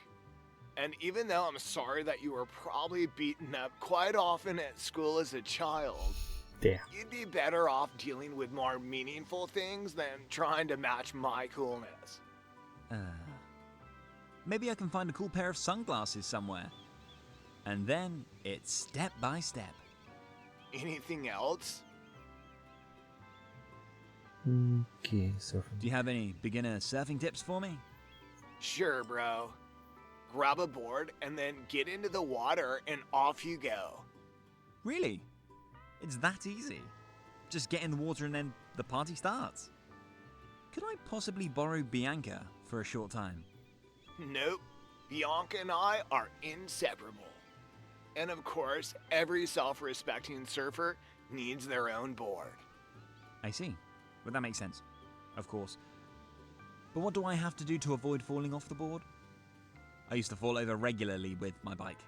And even though I'm sorry that you were probably beaten up quite often at school as a child, Damn. you'd be better off dealing with more meaningful things than trying to match my coolness. Maybe I can find a cool pair of sunglasses somewhere. And then it's step by step. Anything else? Okay, surfing. Do you have any beginner surfing tips for me? Sure, bro. Grab a board and then get into the water and off you go. Really? It's that easy. Just get in the water and then the party starts. Could I possibly borrow Bianca for a short time? Nope. Bianca and I are inseparable. And of course, every self-respecting surfer needs their own board. I see. Well, that makes sense. Of course. But what do I have to do to avoid falling off the board? I used to fall over regularly with my bike.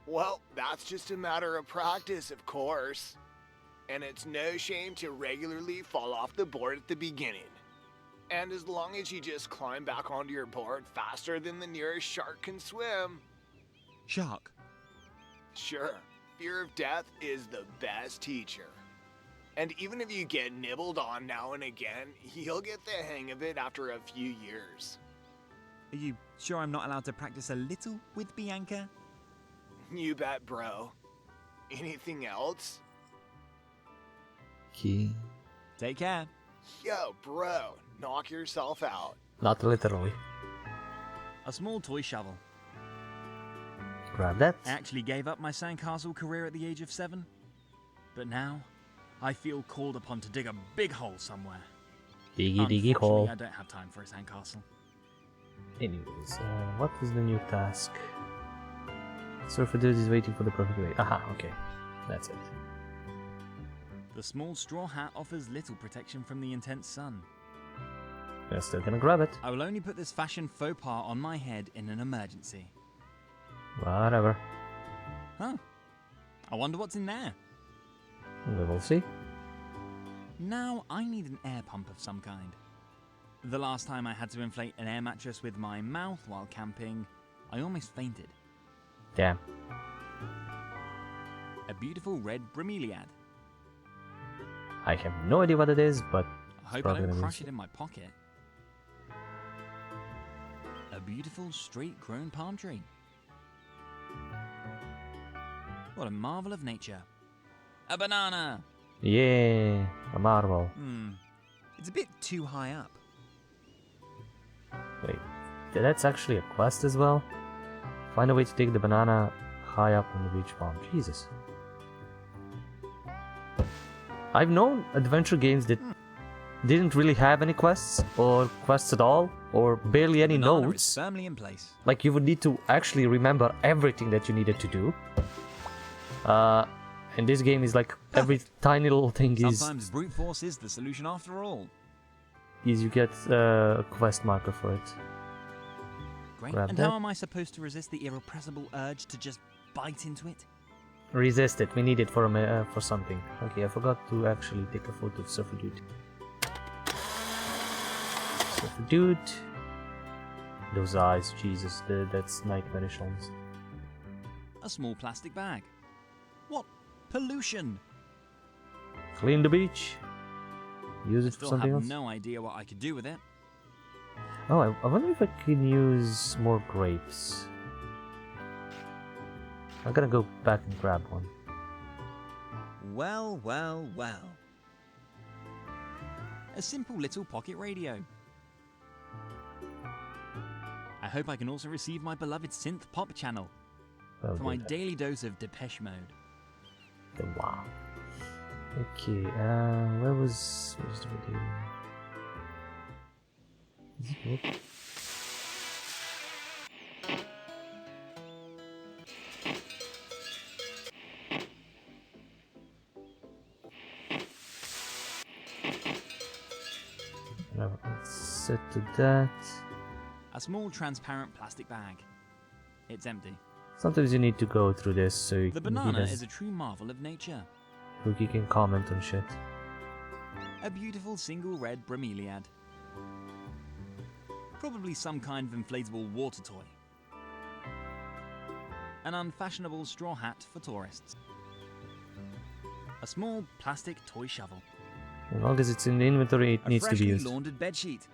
Well, that's just a matter of practice, of course. And it's no shame to regularly fall off the board at the beginning. And as long as you just climb back onto your board faster than the nearest shark can swim. Shark? Sure, fear of death is the best teacher. And even if you get nibbled on now and again, you'll get the hang of it after a few years. Are you sure I'm not allowed to practice a little with Bianca? You bet, bro. Anything else? Key. Take care. Yo, bro, knock yourself out. Not literally. A small toy shovel. Grab that. I actually gave up my sandcastle career at the age of 7. But now, I feel called upon to dig a big hole somewhere. Diggy diggy Unfortunately, hole. I don't have time for a sandcastle. Anyways, what is the new task? Surfer dude is waiting for the perfect way. Aha, okay. That's it. The small straw hat offers little protection from the intense sun. We're still gonna grab it. I will only put this fashion faux pas on my head in an emergency. Whatever. Huh. I wonder what's in there. We will see. Now I need an air pump of some kind. The last time I had to inflate an air mattress with my mouth while camping, I almost fainted. Damn. A beautiful red bromeliad. I have no idea what it is, but I hope I probably don't gonna crush use it in my pocket. A beautiful straight-grown palm tree. What a marvel of nature. A banana! yeah, a marvel. It's a bit too high up. Wait, that's actually a quest as well? Find a way to take the banana high up on the beach palm. Jesus. I've known adventure games that didn't really have any quests, or quests at all, or barely any Banana is notes. firmly in place. Like you would need to actually remember everything that you needed to do. And this game is like every tiny little thing Sometimes brute force is the solution after all. is you get a quest marker for it. Great. Grab And that. how am I supposed to resist the irrepressible urge to just bite into it? Resist it. We need it for something. Okay, I forgot to actually take a photo of Surfer Dude. Surfer Dude. Those eyes, Jesus, that's nightmarish almost. A small plastic bag. What pollution! Clean the beach. Use I it for still something have else. no idea what I could do with it. Oh, I wonder if I can use more grapes. I'm gonna go back and grab one. Well, well, well. A simple little pocket radio. I hope I can also receive my beloved synth pop channel Oh, for my good. daily dose of Depeche Mode. Okay, wow. Okay, where's the video? Is it good? Let's set to that. A small transparent plastic bag. It's empty. Sometimes you need to go through this so The banana is a true marvel of nature. Cookie can comment on shit. A beautiful single red bromeliad. Probably some kind of inflatable water toy. An unfashionable straw hat for tourists. A small plastic toy shovel. As long as it's in the inventory, it A needs to be freshly used. laundered bedsheet.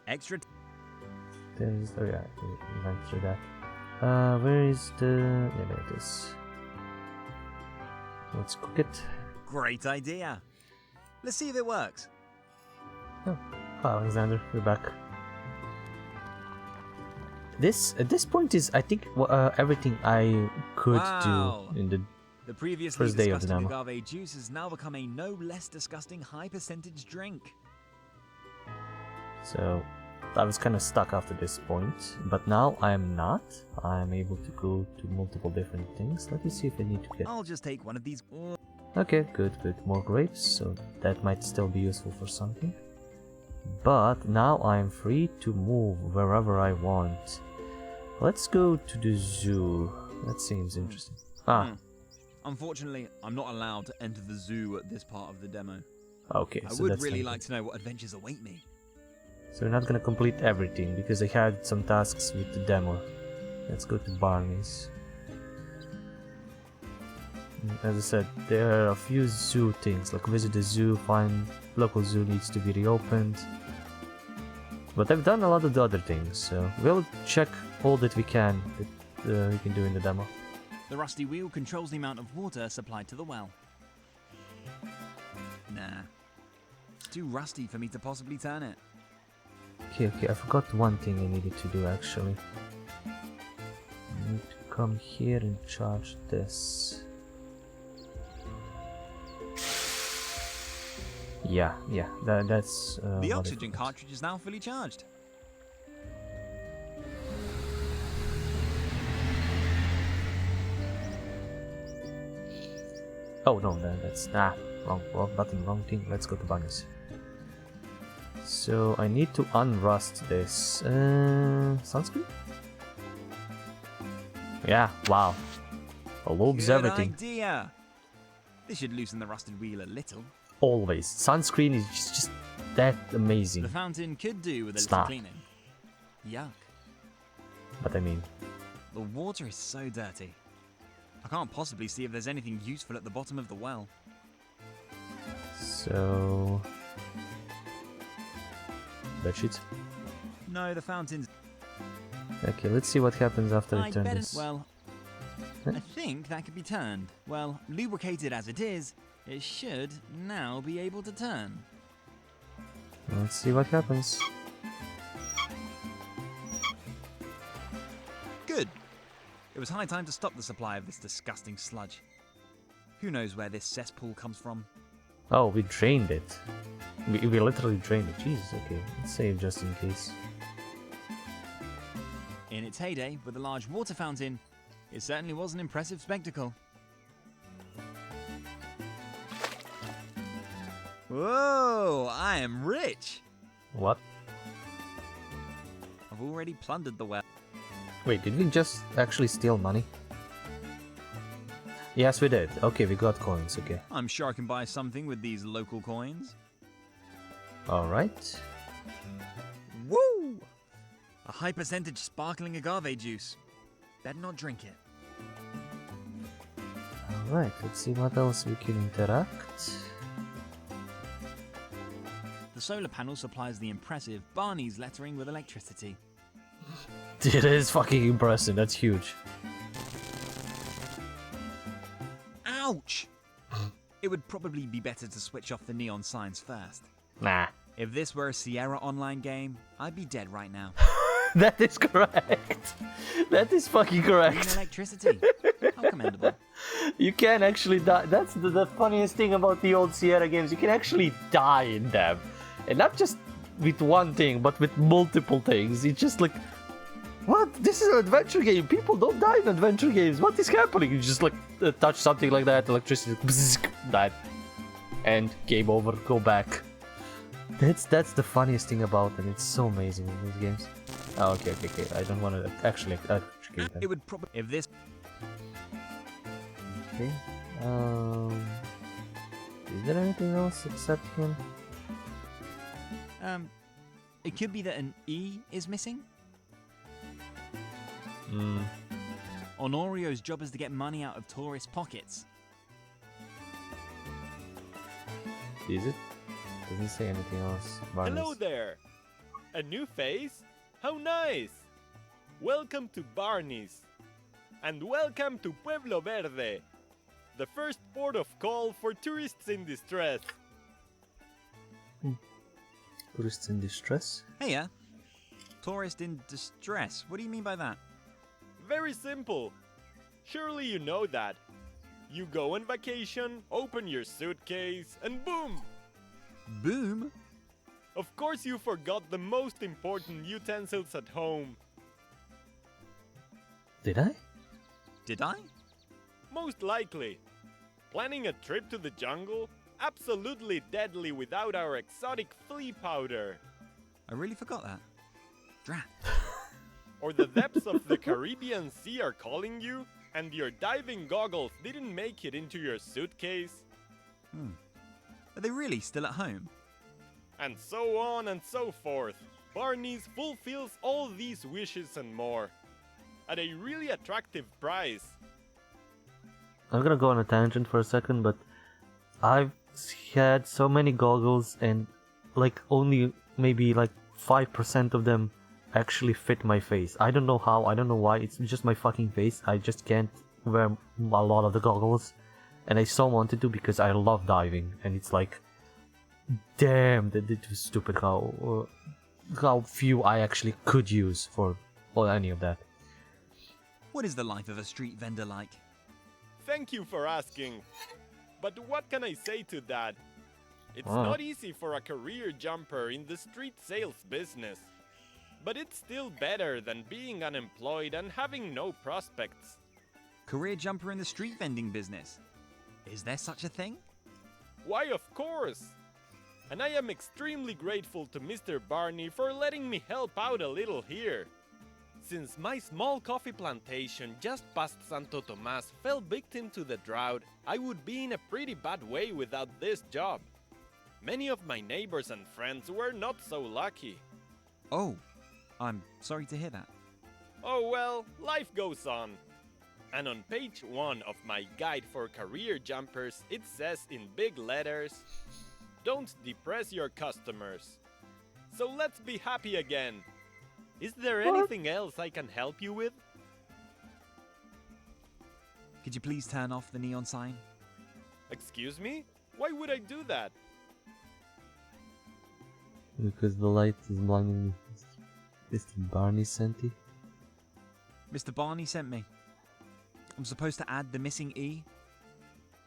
Extra. Then, oh yeah, we went through that. Where is the... Yeah, there it is. Let's cook it. Great idea. Let's see if it works. Oh, Alexander, we're back. This at this point is, I think, everything I could Wow. do in the The previously first day of the disgusting demo. agave juice has now become a no less disgusting high percentage drink. So I was kind of stuck after this point, but now I am not. I am able to go to multiple different things. Let me see if I need to get. I'll just take one of these. Okay, good. More grapes, so that might still be useful for something. But now I'm free to move wherever I want. Let's go to the zoo. That seems interesting. Ah, Unfortunately, I'm not allowed to enter the zoo at this part of the demo. okay. I So would that's really not like to know what adventures await me. So we're not gonna complete everything because I had some tasks with the demo. Let's go to Barney's. As I said, there are a few zoo things, like visit the zoo, find local zoo needs to be reopened. But I've done a lot of the other things, so we'll check all that we can do in the demo. The rusty wheel controls the amount of water supplied to the well. Nah. It's too rusty for me to possibly turn it. Okay, I forgot one thing I needed to do actually. I need to come here and charge this. Yeah, that's The what I oxygen forgot. cartridge is now fully charged. Oh no, that's wrong button, wrong thing. Let's go to Barney's. So I need to unrust this sunscreen. Yeah, wow. Lubes Good everything. idea. This should loosen the rusted wheel a little. Always. Sunscreen is just that amazing. The fountain could do with a It's little not. cleaning. Yuck. But I mean, The water is so dirty. I can't possibly see if there's anything useful at the bottom of the well. so bedsheets. No, the fountain's... Okay, let's see what happens after I I turn bet this. Well, I think that could be turned. Well, lubricated as it is, it should now be able to turn. Let's see what happens. Good. It was high time to stop the supply of this disgusting sludge. Who knows where this cesspool comes from? Oh, we drained it. We literally drained it. Jesus, okay. Let's save just in case. In its heyday, with a large water fountain, it certainly was an impressive spectacle. Whoa, I am rich! What? I've already plundered the well. Wait, did we just actually steal money? Yes, we did. Okay, we got coins, okay. I'm sure I can buy something with these local coins. Alright. Woo! A high percentage sparkling agave juice. Better not drink it. Alright, let's see what else we can interact. The solar panel supplies the impressive Barney's lettering with electricity. It is fucking impressive, that's huge. Ouch! It would probably be better to switch off the neon signs first. Nah. If this were a Sierra Online game, I'd be dead right now. That is correct. That is fucking Green correct. electricity. How commendable. You can actually die. That's the funniest thing about the old Sierra games. You can actually die in them. And not just with one thing, but with multiple things. It's just like, what? This is an adventure game. People don't die in adventure games. What is happening? You just like touch something like that, electricity, bzzz, died. And game over, go back. That's the funniest thing about it. It's so amazing in these games. Oh, okay. I don't want to actually electrocute them. It would probably... If this... Okay. Is there anything else except him? It could be that an E is missing? Honorio's job is to get money out of tourist pockets. Is it? Doesn't say anything else. Hello Barney's. there! A new face? How nice! Welcome to Barney's. And welcome to Pueblo Verde, the first port of call for tourists in distress. Tourists in distress? Hey, tourist in distress. What do you mean by that? Very simple. Surely you know that. You go on vacation, open your suitcase, and boom! Boom? Of course you forgot the most important utensils at home. Did I? Did I? Most likely. Planning a trip to the jungle? Absolutely deadly without our exotic flea powder. I really forgot that. Drat. Or the depths of the Caribbean Sea are calling you, and your diving goggles didn't make it into your suitcase. Are they really still at home? And so on and so forth. Barney's fulfills all these wishes and more. At a really attractive price. I'm gonna go on a tangent for a second, but I've had so many goggles and like only maybe like 5% of them actually fit my face. I don't know how, I don't know why, it's just my fucking face. I just can't wear a lot of the goggles. And I so wanted to because I love diving, and it's like, damn, that it was stupid how few I actually could use for any of that. What is the life of a street vendor like? Thank you for asking. But what can I say to that? It's Wow. not easy for a career jumper in the street sales business. But it's still better than being unemployed and having no prospects. Career jumper in the street vending business. Is there such a thing? Why, of course! And I am extremely grateful to Mr. Barney for letting me help out a little here. Since my small coffee plantation just past Santo Tomas fell victim to the drought, I would be in a pretty bad way without this job. Many of my neighbors and friends were not so lucky. Oh, I'm sorry to hear that. Oh well, life goes on. And on page 1 of my guide for career jumpers, it says in big letters, "Don't depress your customers." So let's be happy again. Is there anything else I can help you with? Could you please turn off the neon sign? Excuse me? Why would I do that? Because the light is blinding me. Mr. Barney sent it. Mr. Barney sent me. I'm supposed to add the missing E?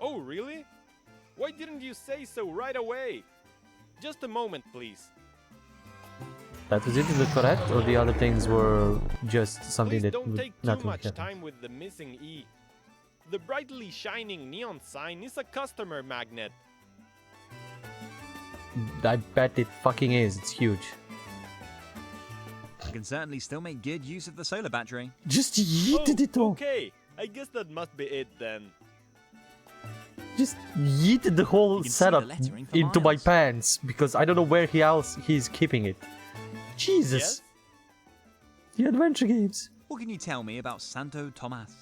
Oh, really? Why didn't you say so right away? Just a moment, please. That was it, is it correct? Or the other things were just something Please that don't would take not too much happen? time with the missing E. The brightly shining neon sign is a customer magnet. I bet it fucking is, it's huge. I can certainly still make good use of the solar battery. Just yeeted it all! Okay, I guess that must be it then. Just yeeted the whole You can see setup the lettering for into my miles. pants because I don't know where he's keeping it. Jesus! Yes? The adventure games! What can you tell me about Santo Tomas?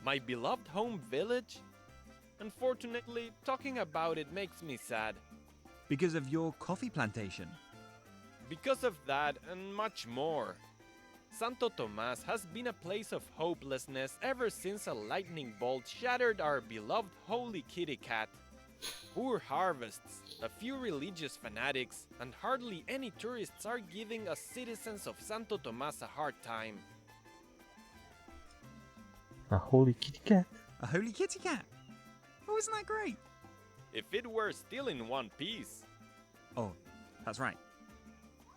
My beloved home village? Unfortunately, talking about it makes me sad. Because of your coffee plantation. Because of that and much more. Santo Tomas has been a place of hopelessness ever since a lightning bolt shattered our beloved holy kitty cat. Poor harvests, a few religious fanatics, and hardly any tourists are giving us citizens of Santo Tomas a hard time. A holy kitty cat. A holy kitty cat? Oh, isn't that great? If it were still in one piece. Oh, that's right.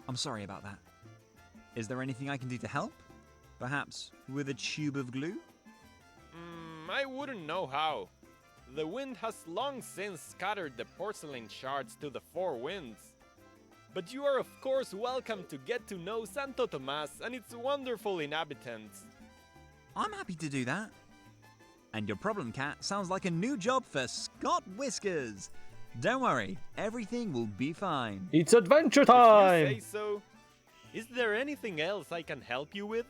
I'm sorry about that. Is there anything I can do to help? Perhaps with a tube of glue? I wouldn't know how. The wind has long since scattered the porcelain shards to the four winds. But you are of course welcome to get to know Santo Tomas and its wonderful inhabitants. I'm happy to do that. And your problem cat sounds like a new job for Scott Whiskers. Don't worry, everything will be fine. It's adventure If you time! say so. Is there anything else I can help you with?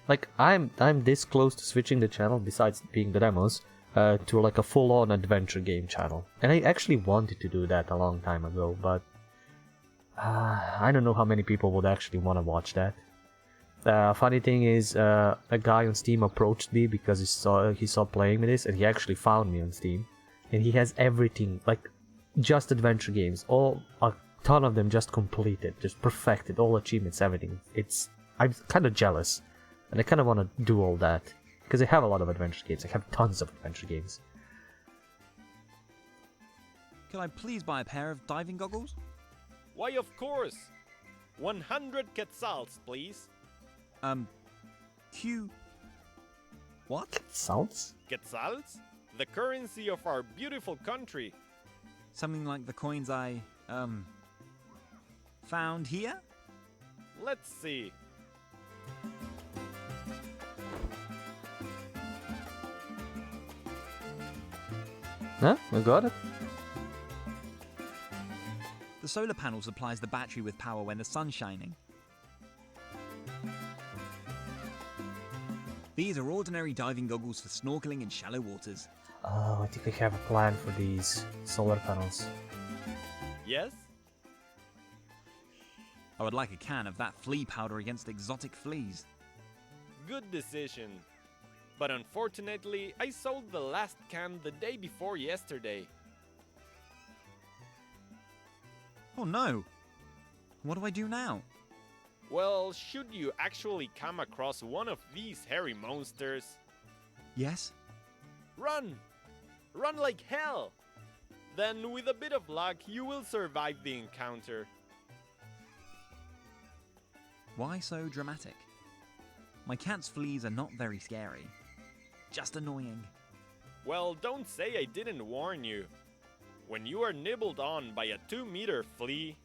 Like, I'm this close to switching the channel, besides being the demos, to like a full-on adventure game channel. And I actually wanted to do that a long time ago, but I don't know how many people would actually want to watch that. Funny thing is, a guy on Steam approached me because he saw playing with this, and he actually found me on Steam. And he has everything, like, just adventure games, all ton of them just completed, just perfected, all achievements, everything. I'm kind of jealous, and I kind of want to do all that, because I have a lot of adventure games. I have tons of adventure games. Can I please buy a pair of diving goggles? Why, of course! 100 quetzals, please. What? Sounds? Quetzals? The currency of our beautiful country. Something like the coins I, found here? Let's see. Huh? I got it. The solar panel supplies the battery with power when the sun's shining. These are ordinary diving goggles for snorkeling in shallow waters. Oh, I think I have a plan for these solar panels. Yes? I would like a can of that flea powder against exotic fleas. Good decision. But unfortunately, I sold the last can the day before yesterday. Oh no! What do I do now? Well, should you actually come across one of these hairy monsters, Yes? run! Run like hell! Then, with a bit of luck, you will survive the encounter. Why so dramatic? My cat's fleas are not very scary. Just annoying. Well, don't say I didn't warn you. When you are nibbled on by a 2-meter flea,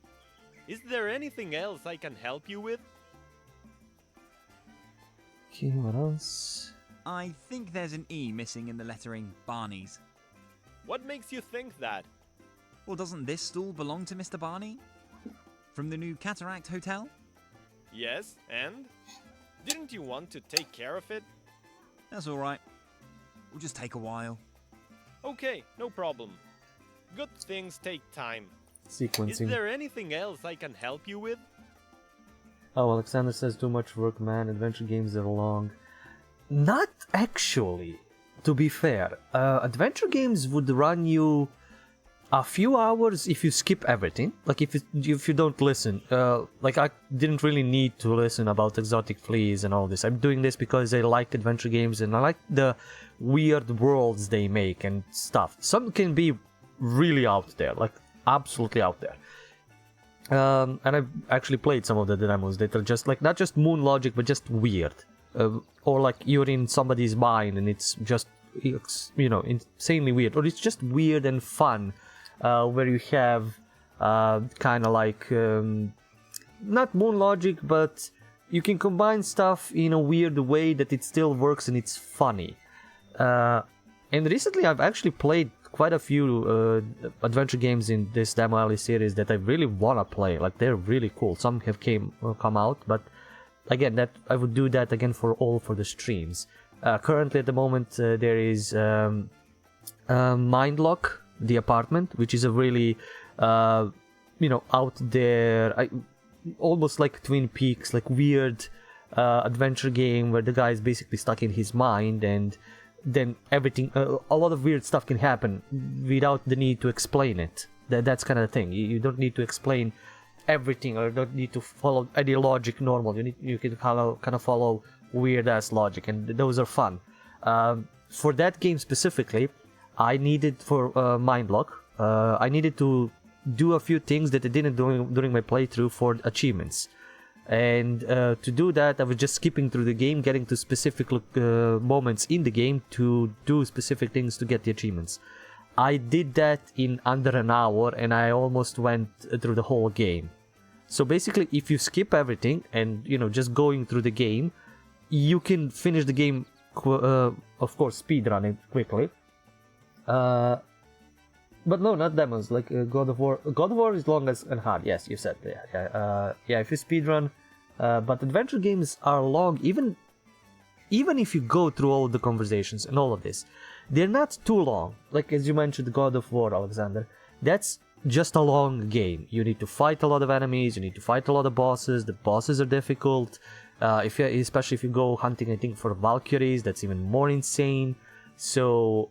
is there anything else I can help you with? Okay, what else? I think there's an E missing in the lettering Barney's. What makes you think that? Well, doesn't this stool belong to Mr. Barney? From the new Cataract Hotel? Yes, and? Didn't you want to take care of it? That's alright. Will just take a while. Okay, no problem. Good things take time. Sequencing. Is there anything else I can help you with? Oh, Alexander says too much work, man. Adventure games are long. Not actually, to be fair. Adventure games would run you a few hours if you skip everything. Like if you don't listen. Like I didn't really need to listen about exotic fleas and all this. I'm doing this because I like adventure games and I like the weird worlds they make and stuff. Some can be really out there, like absolutely out there. And I've actually played some of the demos that are just like not just moon logic but just weird, or like you're in somebody's mind and it's just, you know, insanely weird, or it's just weird and fun, where you have kind of like not moon logic, but you can combine stuff in a weird way that it still works and it's funny. And recently I've actually played quite a few adventure games in this Demo Alley series that I really want to play. Like they're really cool. Some have come out, but again, that I would do that again for the streams. Currently at the moment there is Mindlock, the apartment, which is a really out there, almost like Twin Peaks, like weird adventure game where the guy is basically stuck in his mind, and then everything, a lot of weird stuff can happen without the need to explain it. That's kind of the thing. You don't need to explain everything, or don't need to follow any logic normal. You can kind of follow weird ass logic, and those are fun. For that game specifically, I needed for Mindlock, I needed to do a few things that I didn't do during my playthrough for achievements. And to do that, I was just skipping through the game, getting to specific moments in the game to do specific things to get the achievements. I did that in under an hour, and I almost went through the whole game. So basically, if you skip everything and just going through the game, you can finish the game, of course, speedrunning quickly. But no, not demos, like God of War. God of War is long and hard, yes, you said. Yeah, if you speedrun. But adventure games are long, even if you go through all the conversations and all of this. They're not too long. Like, as you mentioned, God of War, Alexander. That's just a long game. You need to fight a lot of enemies, you need to fight a lot of bosses. The bosses are difficult. Especially if you go hunting, I think, for Valkyries, that's even more insane. So,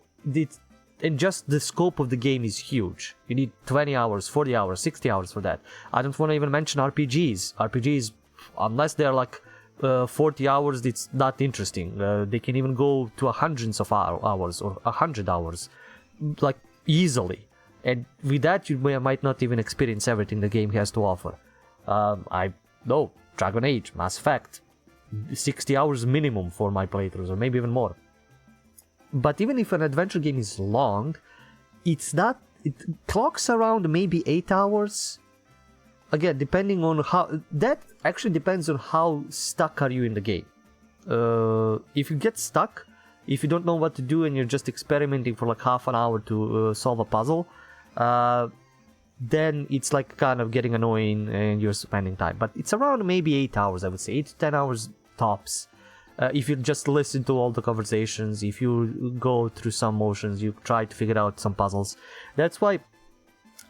and just the scope of the game is huge. You need 20 hours, 40 hours, 60 hours for that. I don't want to even mention RPGs. RPGs, unless they're like 40 hours, it's not interesting. They can even go to hundreds of hours or 100 hours, like easily. And with that, you might not even experience everything the game has to offer. I know Dragon Age, Mass Effect, 60 hours minimum for my playthroughs, or maybe even more. But even if an adventure game is long, it's not. It clocks around maybe 8 hours. Again, depending on how. That actually depends on how stuck are you in the game. If you get stuck, if you don't know what to do and you're just experimenting for like half an hour to solve a puzzle, then it's like kind of getting annoying and you're spending time. But it's around maybe 8 hours, I would say, 8 to 10 hours tops. If you just listen to all the conversations, if you go through some motions, you try to figure out some puzzles. That's why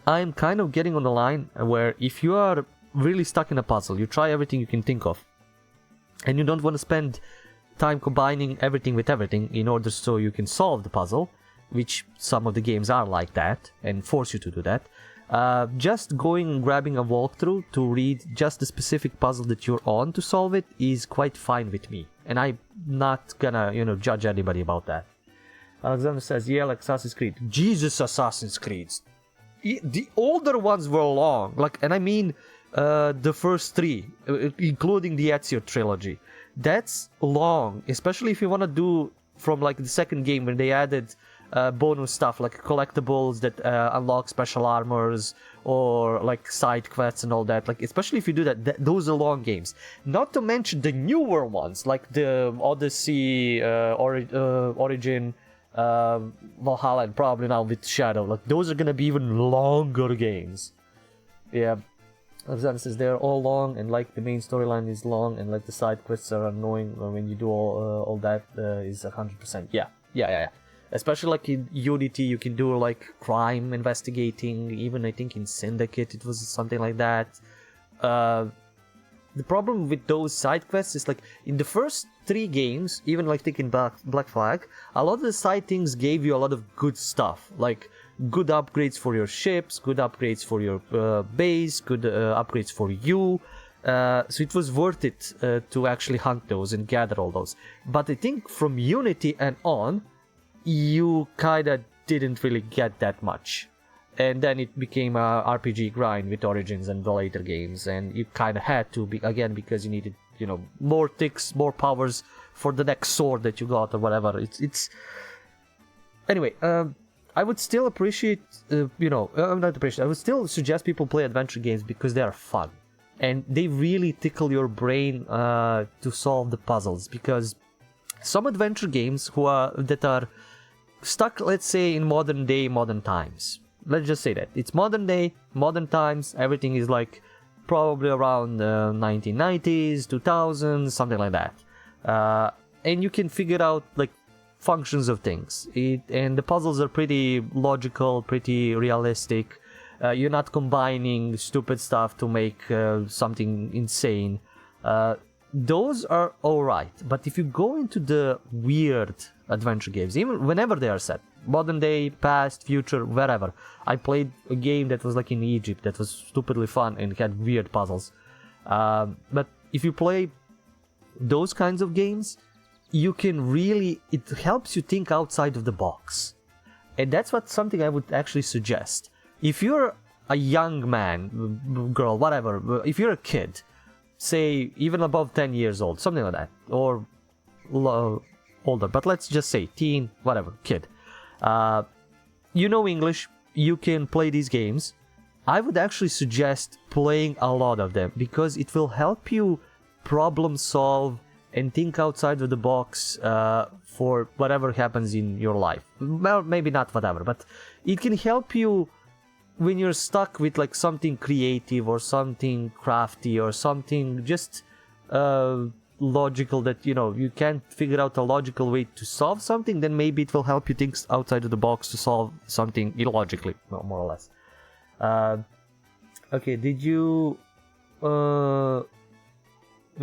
I'm kind of getting on the line where if you are really stuck in a puzzle, you try everything you can think of, and you don't want to spend time combining everything with everything in order so you can solve the puzzle, which some of the games are like that and force you to do that. Just going and grabbing a walkthrough to read just the specific puzzle that you're on to solve it is quite fine with me, and I'm not gonna, judge anybody about that. Alexander says, yeah, like Assassin's Creed. Jesus, Assassin's Creed. The older ones were long, and I mean the first 3, including the Ezio trilogy. That's long, especially if you want to do from like the second game when they added bonus stuff like collectibles that unlock special armors or like side quests and all that. Like, especially if you do that, those are long games. Not to mention the newer ones like the Odyssey, Origin, Valhalla, and probably now with Shadow. Like, those are gonna be even longer games. Yeah. Alexander says they're all long, and like the main storyline is long, and like the side quests are annoying when you do all that is 100%. Yeah. Especially like in Unity, you can do like crime investigating. Even I think in Syndicate it was something like that. The problem with those side quests is like in the first 3 games, even like taking Black Flag, a lot of the side things gave you a lot of good stuff, like good upgrades for your ships, good upgrades for your base, good upgrades for you. So it was worth it to actually hunt those and gather all those. But I think from Unity and on, you kinda didn't really get that much. And then it became a RPG grind with Origins and the later games, and you kinda had to be again because you needed, more ticks, more powers for the next sword that you got or whatever. It's anyway. I would still appreciate, I would still suggest people play adventure games because they are fun and they really tickle your brain to solve the puzzles. Because some adventure games that are stuck, let's say, in modern times. Let's just say that it's modern times. Everything is like probably around 1990s, 2000s, something like that, and you can figure out like functions of things. And the puzzles are pretty logical, pretty realistic. You're not combining stupid stuff to make something insane. Those are alright, but if you go into the weird adventure games, even whenever they are set, modern day, past, future, wherever. I played a game that was like in Egypt that was stupidly fun and had weird puzzles. But if you play those kinds of games, you can really, it helps you think outside of the box. And that's something I would actually suggest. If you're a young man, girl, whatever, if you're a kid, say even above 10 years old, something like that, or older, but let's just say teen, whatever, kid. You know English, you can play these games. I would actually suggest playing a lot of them because it will help you problem solve and think outside of the box for whatever happens in your life. Well, maybe not whatever, but it can help you when you're stuck with like something creative or something crafty or something just logical that you can't figure out a logical way to solve something. Then maybe it will help you think outside of the box to solve something illogically, more or less. Okay, did you when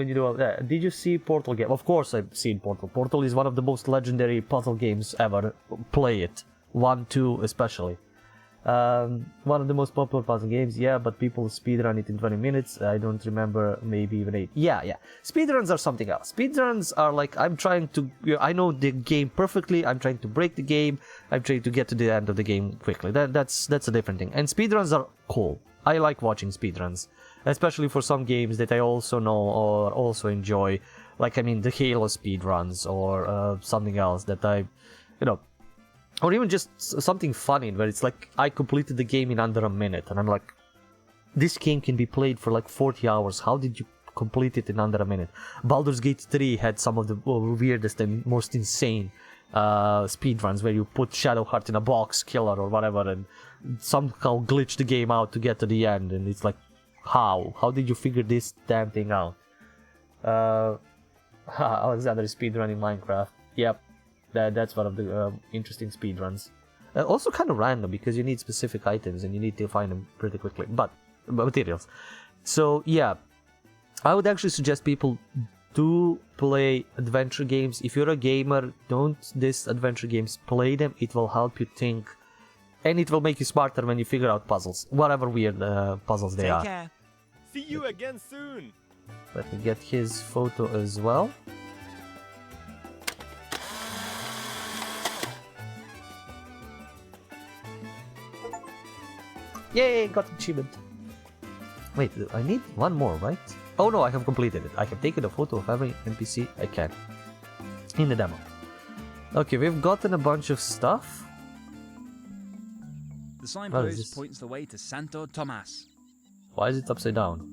you do all that, did you see Portal game? Of course I've seen Portal. Portal is one of the most legendary puzzle games ever. Play it. 1, 2 especially. One of the most popular puzzle games, yeah, but people speedrun it in 20 minutes. I don't remember, maybe even 8. Yeah. Speedruns are something else. Speedruns are like, I'm trying to, I know the game perfectly, I'm trying to break the game, I'm trying to get to the end of the game quickly. That's a different thing. And speedruns are cool. I like watching speedruns, especially for some games that I also know or also enjoy. Like, I mean, the Halo speedruns or something else that I, or even just something funny where it's like I completed the game in under a minute and I'm like, this game can be played for like 40 hours. How did you complete it in under a minute? Baldur's Gate 3 had some of the weirdest and most insane speedruns where you put Shadowheart in a box, killer or whatever, and somehow glitch the game out to get to the end. And it's like, how did you figure this damn thing out? Alexander is speedrunning Minecraft. Yep. That's one of the interesting speedruns. Also kind of random because you need specific items and you need to find them pretty quickly. But materials. So yeah, I would actually suggest people do play adventure games. If you're a gamer, don't diss adventure games. Play them. It will help you think, and it will make you smarter when you figure out puzzles, whatever weird puzzles they are. Take care. See you again soon. Let me get his photo as well. Yay, got achievement. Wait, I need one more, right? Oh no, I have completed it. I have taken a photo of every NPC I can. In the demo. Okay, we've gotten a bunch of stuff. The signpost points the way to Santo Tomas. Why is it upside down?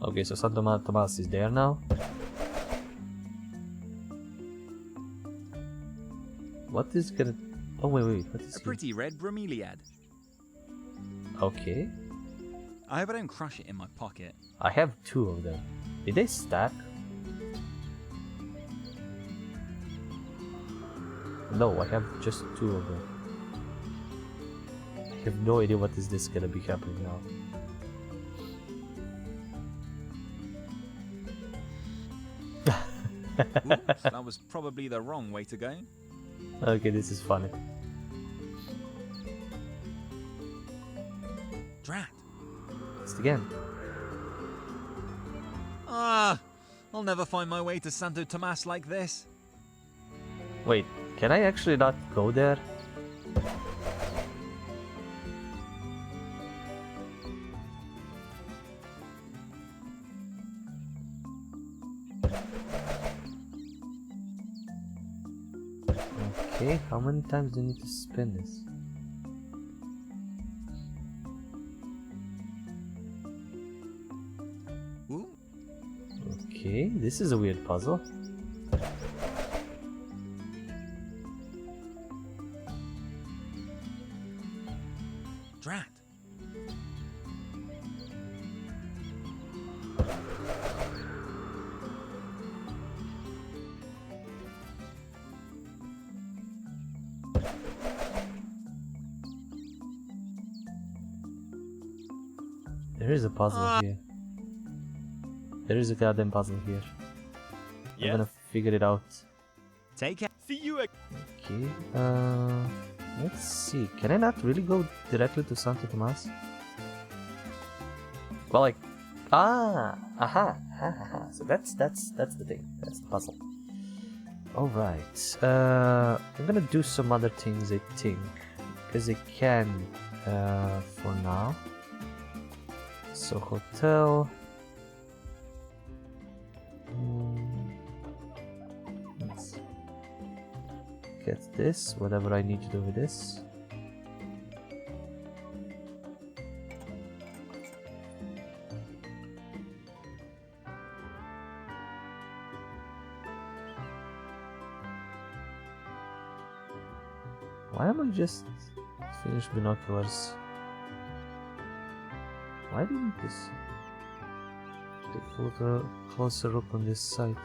Okay, so Santo Tomas is there now. What is gonna... Oh wait, what is A pretty red bromeliad. Okay. I hope I don't crush it in my pocket. I have 2 of them. Did they stack? No, I have just 2 of them. I have no idea what is this gonna be happening now. Oops, that was probably the wrong way to go. Okay, this is funny. Drat. Just again. Ah, I'll never find my way to Santo Tomas like this. Wait, can I actually not go there? Okay, how many times do you need to spin this? Ooh. Okay, this is a weird puzzle. Drat. There is a puzzle here. There is a goddamn puzzle here. I'm gonna figure it out. Take care. See you again. Okay, let's see. Can I not really go directly to Santo Tomas? Well, like, aha. So that's the thing. That's the puzzle. All right. I'm gonna do some other things, I think, because I can for now. So hotel. Let's get this. Whatever I need to do with this. Why am I just finished binoculars? Why didn't this take a closer look on this site?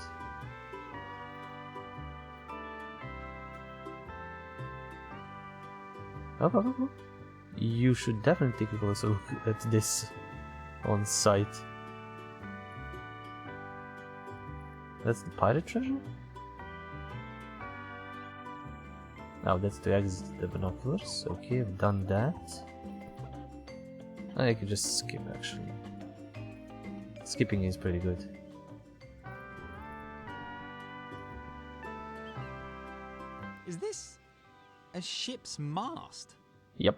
Oh. You should definitely take a closer look at this on site. That's the pirate treasure? Now that's to exit the binoculars. Okay, I've done that. I could just skip actually. Skipping is pretty good. Is this a ship's mast? Yep.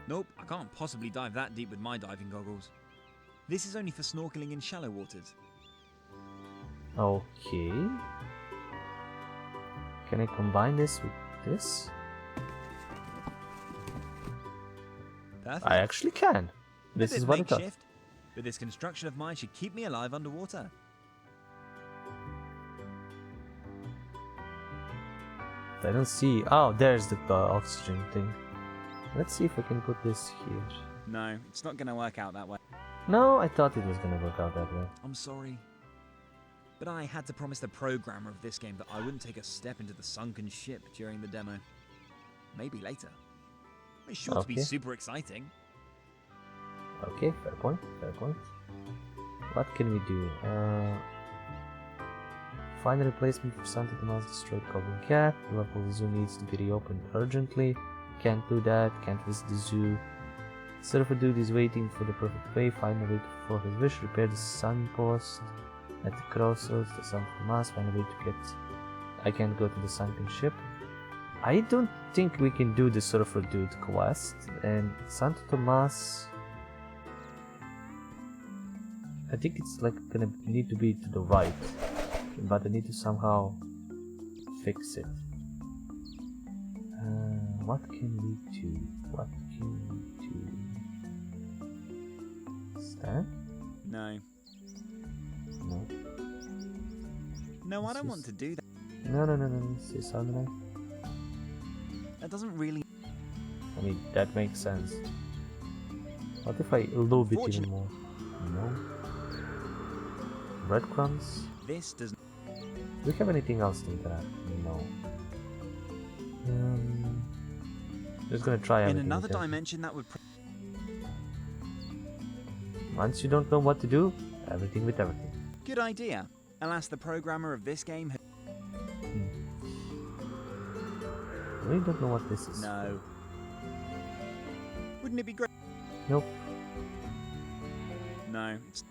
Nope, I can't possibly dive that deep with my diving goggles. This is only for snorkeling in shallow waters. Okay. Can I combine this with this? Perfect. I actually can. This Bit is what it does. makeshift, but this construction of mine should keep me alive underwater. I don't see. Oh, there's the oxygen thing. Let's see if I can put this here. No, it's not going to work out that way. No, I thought it was gonna work out that way. I'm sorry. But I had to promise the programmer of this game that I wouldn't take a step into the sunken ship during the demo. Maybe later. It's sure to be Okay. super exciting. Okay, fair point, fair point. What can we do? Find a replacement for Santa Tomas destroyed Goblin Cat. The local zoo needs to be reopened urgently. Can't do that, can't visit the zoo. Surfer dude is waiting for the perfect way. Find a way to fulfill his wish. Repair the signpost at the crossroads to Santa Tomas. Find a way to get... I can't go to the sunken ship. I don't think we can do the surfer dude quest. And Santa Tomas... I think it's like gonna need to be to the right. But I need to somehow fix it. What can we do? What can we do? Stand? No. No. No, I This don't is- want to do that. No. This is Saturday. That doesn't really... I mean, that makes sense. What if I loop it even more? No. Breadcrumbs? This does Do we have anything else to interact? No. Just gonna try In everything. another with it. dimension, that would... Once you don't know what to do, everything with everything. Good idea. Alas, the programmer of this game... I really don't know what this is. No. Wouldn't it be great? Nope. No, it's...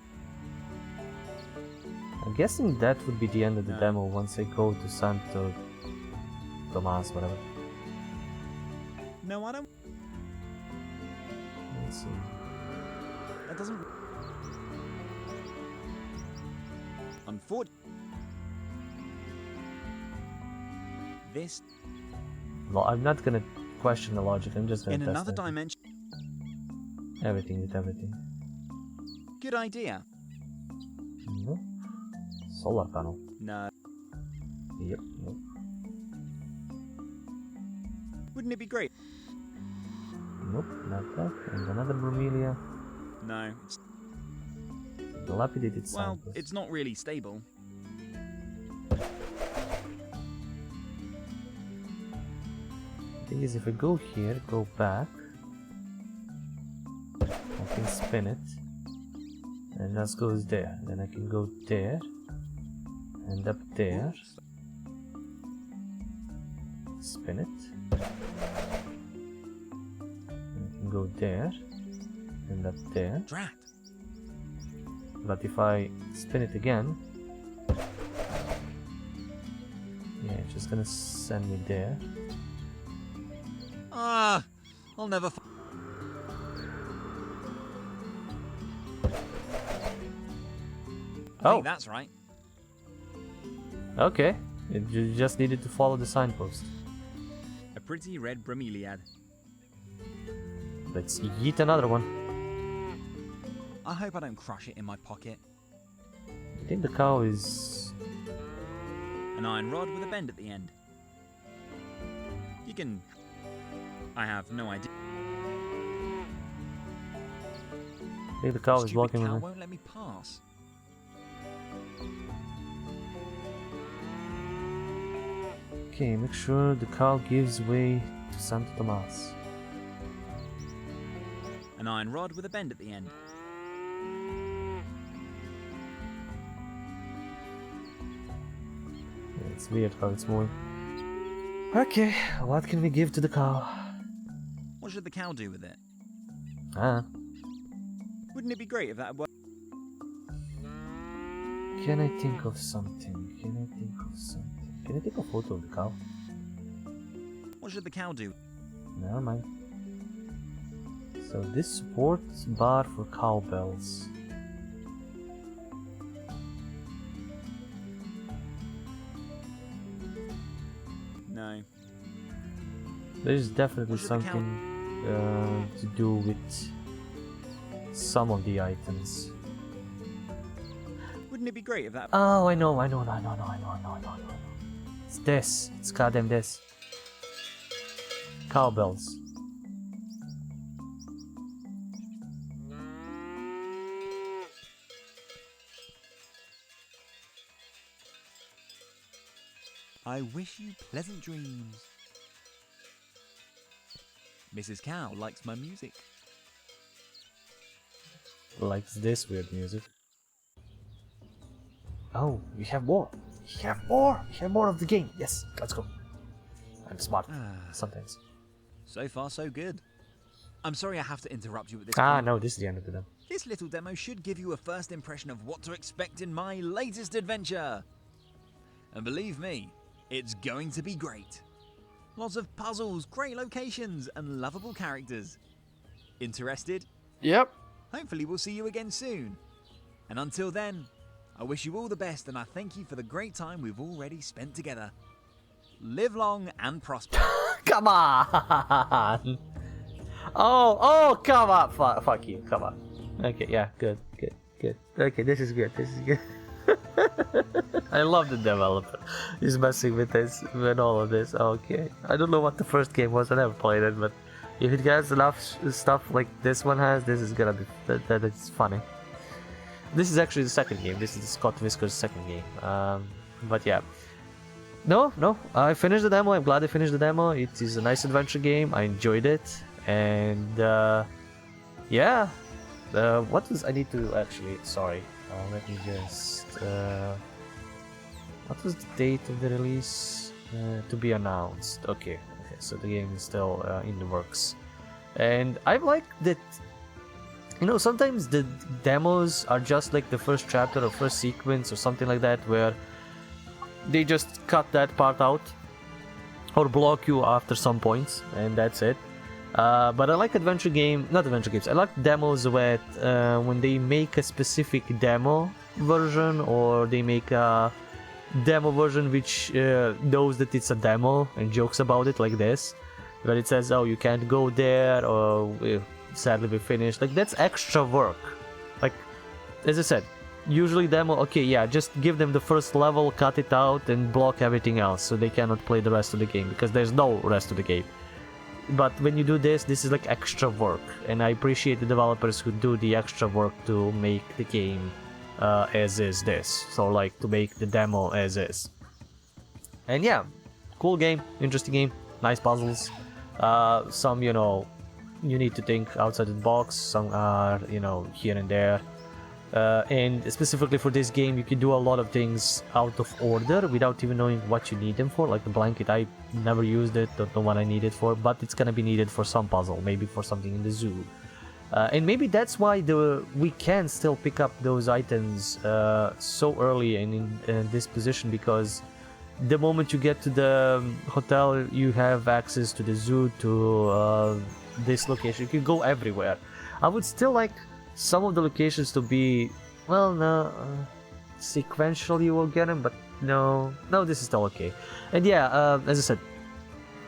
I'm guessing that would be the end of the No. demo once I go to Santo Tomas, whatever. No, I don't... Let's see. That doesn't... Unfortunately... This... Well, I'm not gonna question the logic, I'm just gonna In test another everything. dimension... Everything with everything. Good idea. Nope. Solar panel. No. Yep, nope. Wouldn't it be great? Nope, not that. And another bromelia. No, it's... Dilapidated Well, signpost. it's not really stable. Thing is, if I go here, go back, I can spin it, and that goes there. Then I can go there, and up there, spin it, and I can go there, and up there. Drat. But if I spin it again, yeah, it's just gonna send me there. Ah! I'll never... I Oh. think that's right. Okay, you just needed to follow the signpost. A pretty red bromeliad. Let's yeet another one. I hope I don't crush it in my pocket. I think the cow is... An iron rod with a bend at the end. You can... I have no idea. I think the cow is Stupid blocking cow me. won't let me pass. Okay, make sure the cow gives way to Santo Tomas. An iron rod with a bend at the end. Yeah, it's weird how it's moving. Okay, what can we give to the cow? What should the cow do with it? Ah, Wouldn't it be great if that were... can I think of something? Can I think of something? Can I take a photo of the cow? What should the cow do? Never mind. So this sports bar for cowbells. No. There's definitely What should the cow- something to do with some of the items. Wouldn't it be great if that... Oh, I know. It's this. It's goddamn this. Cowbells. I wish you pleasant dreams. Mrs. Cow likes my music. Likes this weird music. Oh, we have more. We have more. We have more of the game. Yes, let's go. I'm smart. Sometimes. So far, so good. I'm sorry I have to interrupt you at this Ah, point. no, this is the end of the demo. This little demo should give you a first impression of what to expect in my latest adventure. And believe me, it's going to be great. Lots of puzzles, great locations, and lovable characters. Interested? Yep. Hopefully we'll see you again soon. And until then, I wish you all the best and I thank you for the great time we've already spent together. Live long and prosper. Come on. Oh, come on. Fuck you. Come on. Okay, yeah, good. Okay, this is good. I love the developer. He's messing with this, with all of this. Okay, I don't know what the first game was. I never played it, but if it has enough stuff like this one has, this is gonna be that it's funny. This is actually the second game. This is the Scott Whiskers' second game. But yeah. No, I finished the demo. I'm glad I finished the demo. It is a nice adventure game. I enjoyed it, and yeah. What was I need to actually? Sorry. Let me just. What was the date of the release? To be announced. Okay, so the game is still in the works, and I like that. You know, sometimes the demos are just like the first chapter or first sequence or something like that, where they just cut that part out or block you after some points, and that's it. But I like not adventure games. I like demos where when they make a specific demo version, or they make a demo version which knows that it's a demo and jokes about it, like this, where it says, "Oh, you can't go there," or "Sadly, we finished." Like, that's extra work. Like, as I said, usually demo, okay, yeah, just give them the first level, cut it out, and block everything else so they cannot play the rest of the game, because there's no rest of the game. But when you do this is like extra work, and I appreciate the developers who do the extra work to make the game as is this. So, like, to make the demo as is. And yeah, cool game, interesting game, nice puzzles. Some, you know, you need to think outside the box, some are, you know, here and there. And specifically for this game, you can do a lot of things out of order without even knowing what you need them for. Like the blanket, I never used it, don't know what I need it for, but it's gonna be needed for some puzzle, maybe for something in the zoo. And maybe that's why we can still pick up those items so early and in this position, because the moment you get to the hotel, you have access to the zoo, to this location. You can go everywhere. I would still like some of the locations to be, well, no, sequentially you will get them, but no, this is still okay. And yeah, as I said,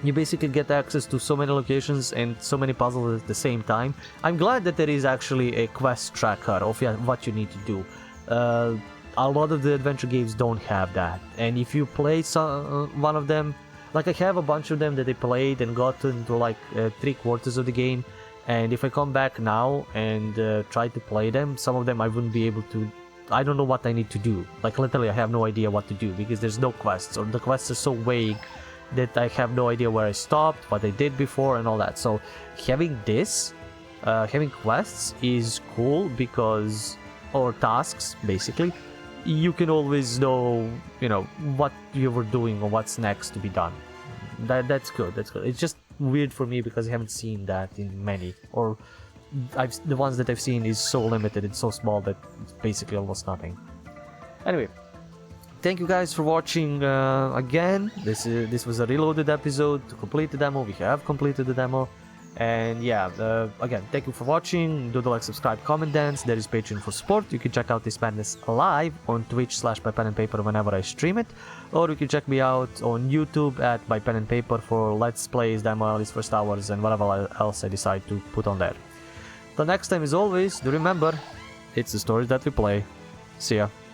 you basically get access to so many locations and so many puzzles at the same time. I'm glad that there is actually a quest tracker of what you need to do. A lot of the adventure games don't have that, and if you play one of them, like I have a bunch of them that I played and got into like 3/4 of the game, and if I come back now and try to play them, some of them I wouldn't be able to. I don't know what I need to do. Like, literally I have no idea what to do, because there's no quests, or the quests are so vague that I have no idea where I stopped, what I did before, and all that. So having this, having quests is cool, because, or tasks basically, you can always know, you know, what you were doing or what's next to be done. That's good. That's good. It's just weird for me because I haven't seen that in many, or the ones that I've seen is so limited. It's so small that it's basically almost nothing. Anyway, thank you guys for watching again. This was a reloaded episode to complete the demo. We have completed the demo. And yeah, again, thank you for watching. Do the like, subscribe, comment, dance. There is Patreon for support. You can check out this madness live on Twitch/bypenandpaper whenever I stream it, or you can check me out on YouTube at bypenandpaper for let's plays, demo analysis, first hours, and whatever else I decide to put on there. Till next time, as always, do remember, it's the stories that we play. See ya.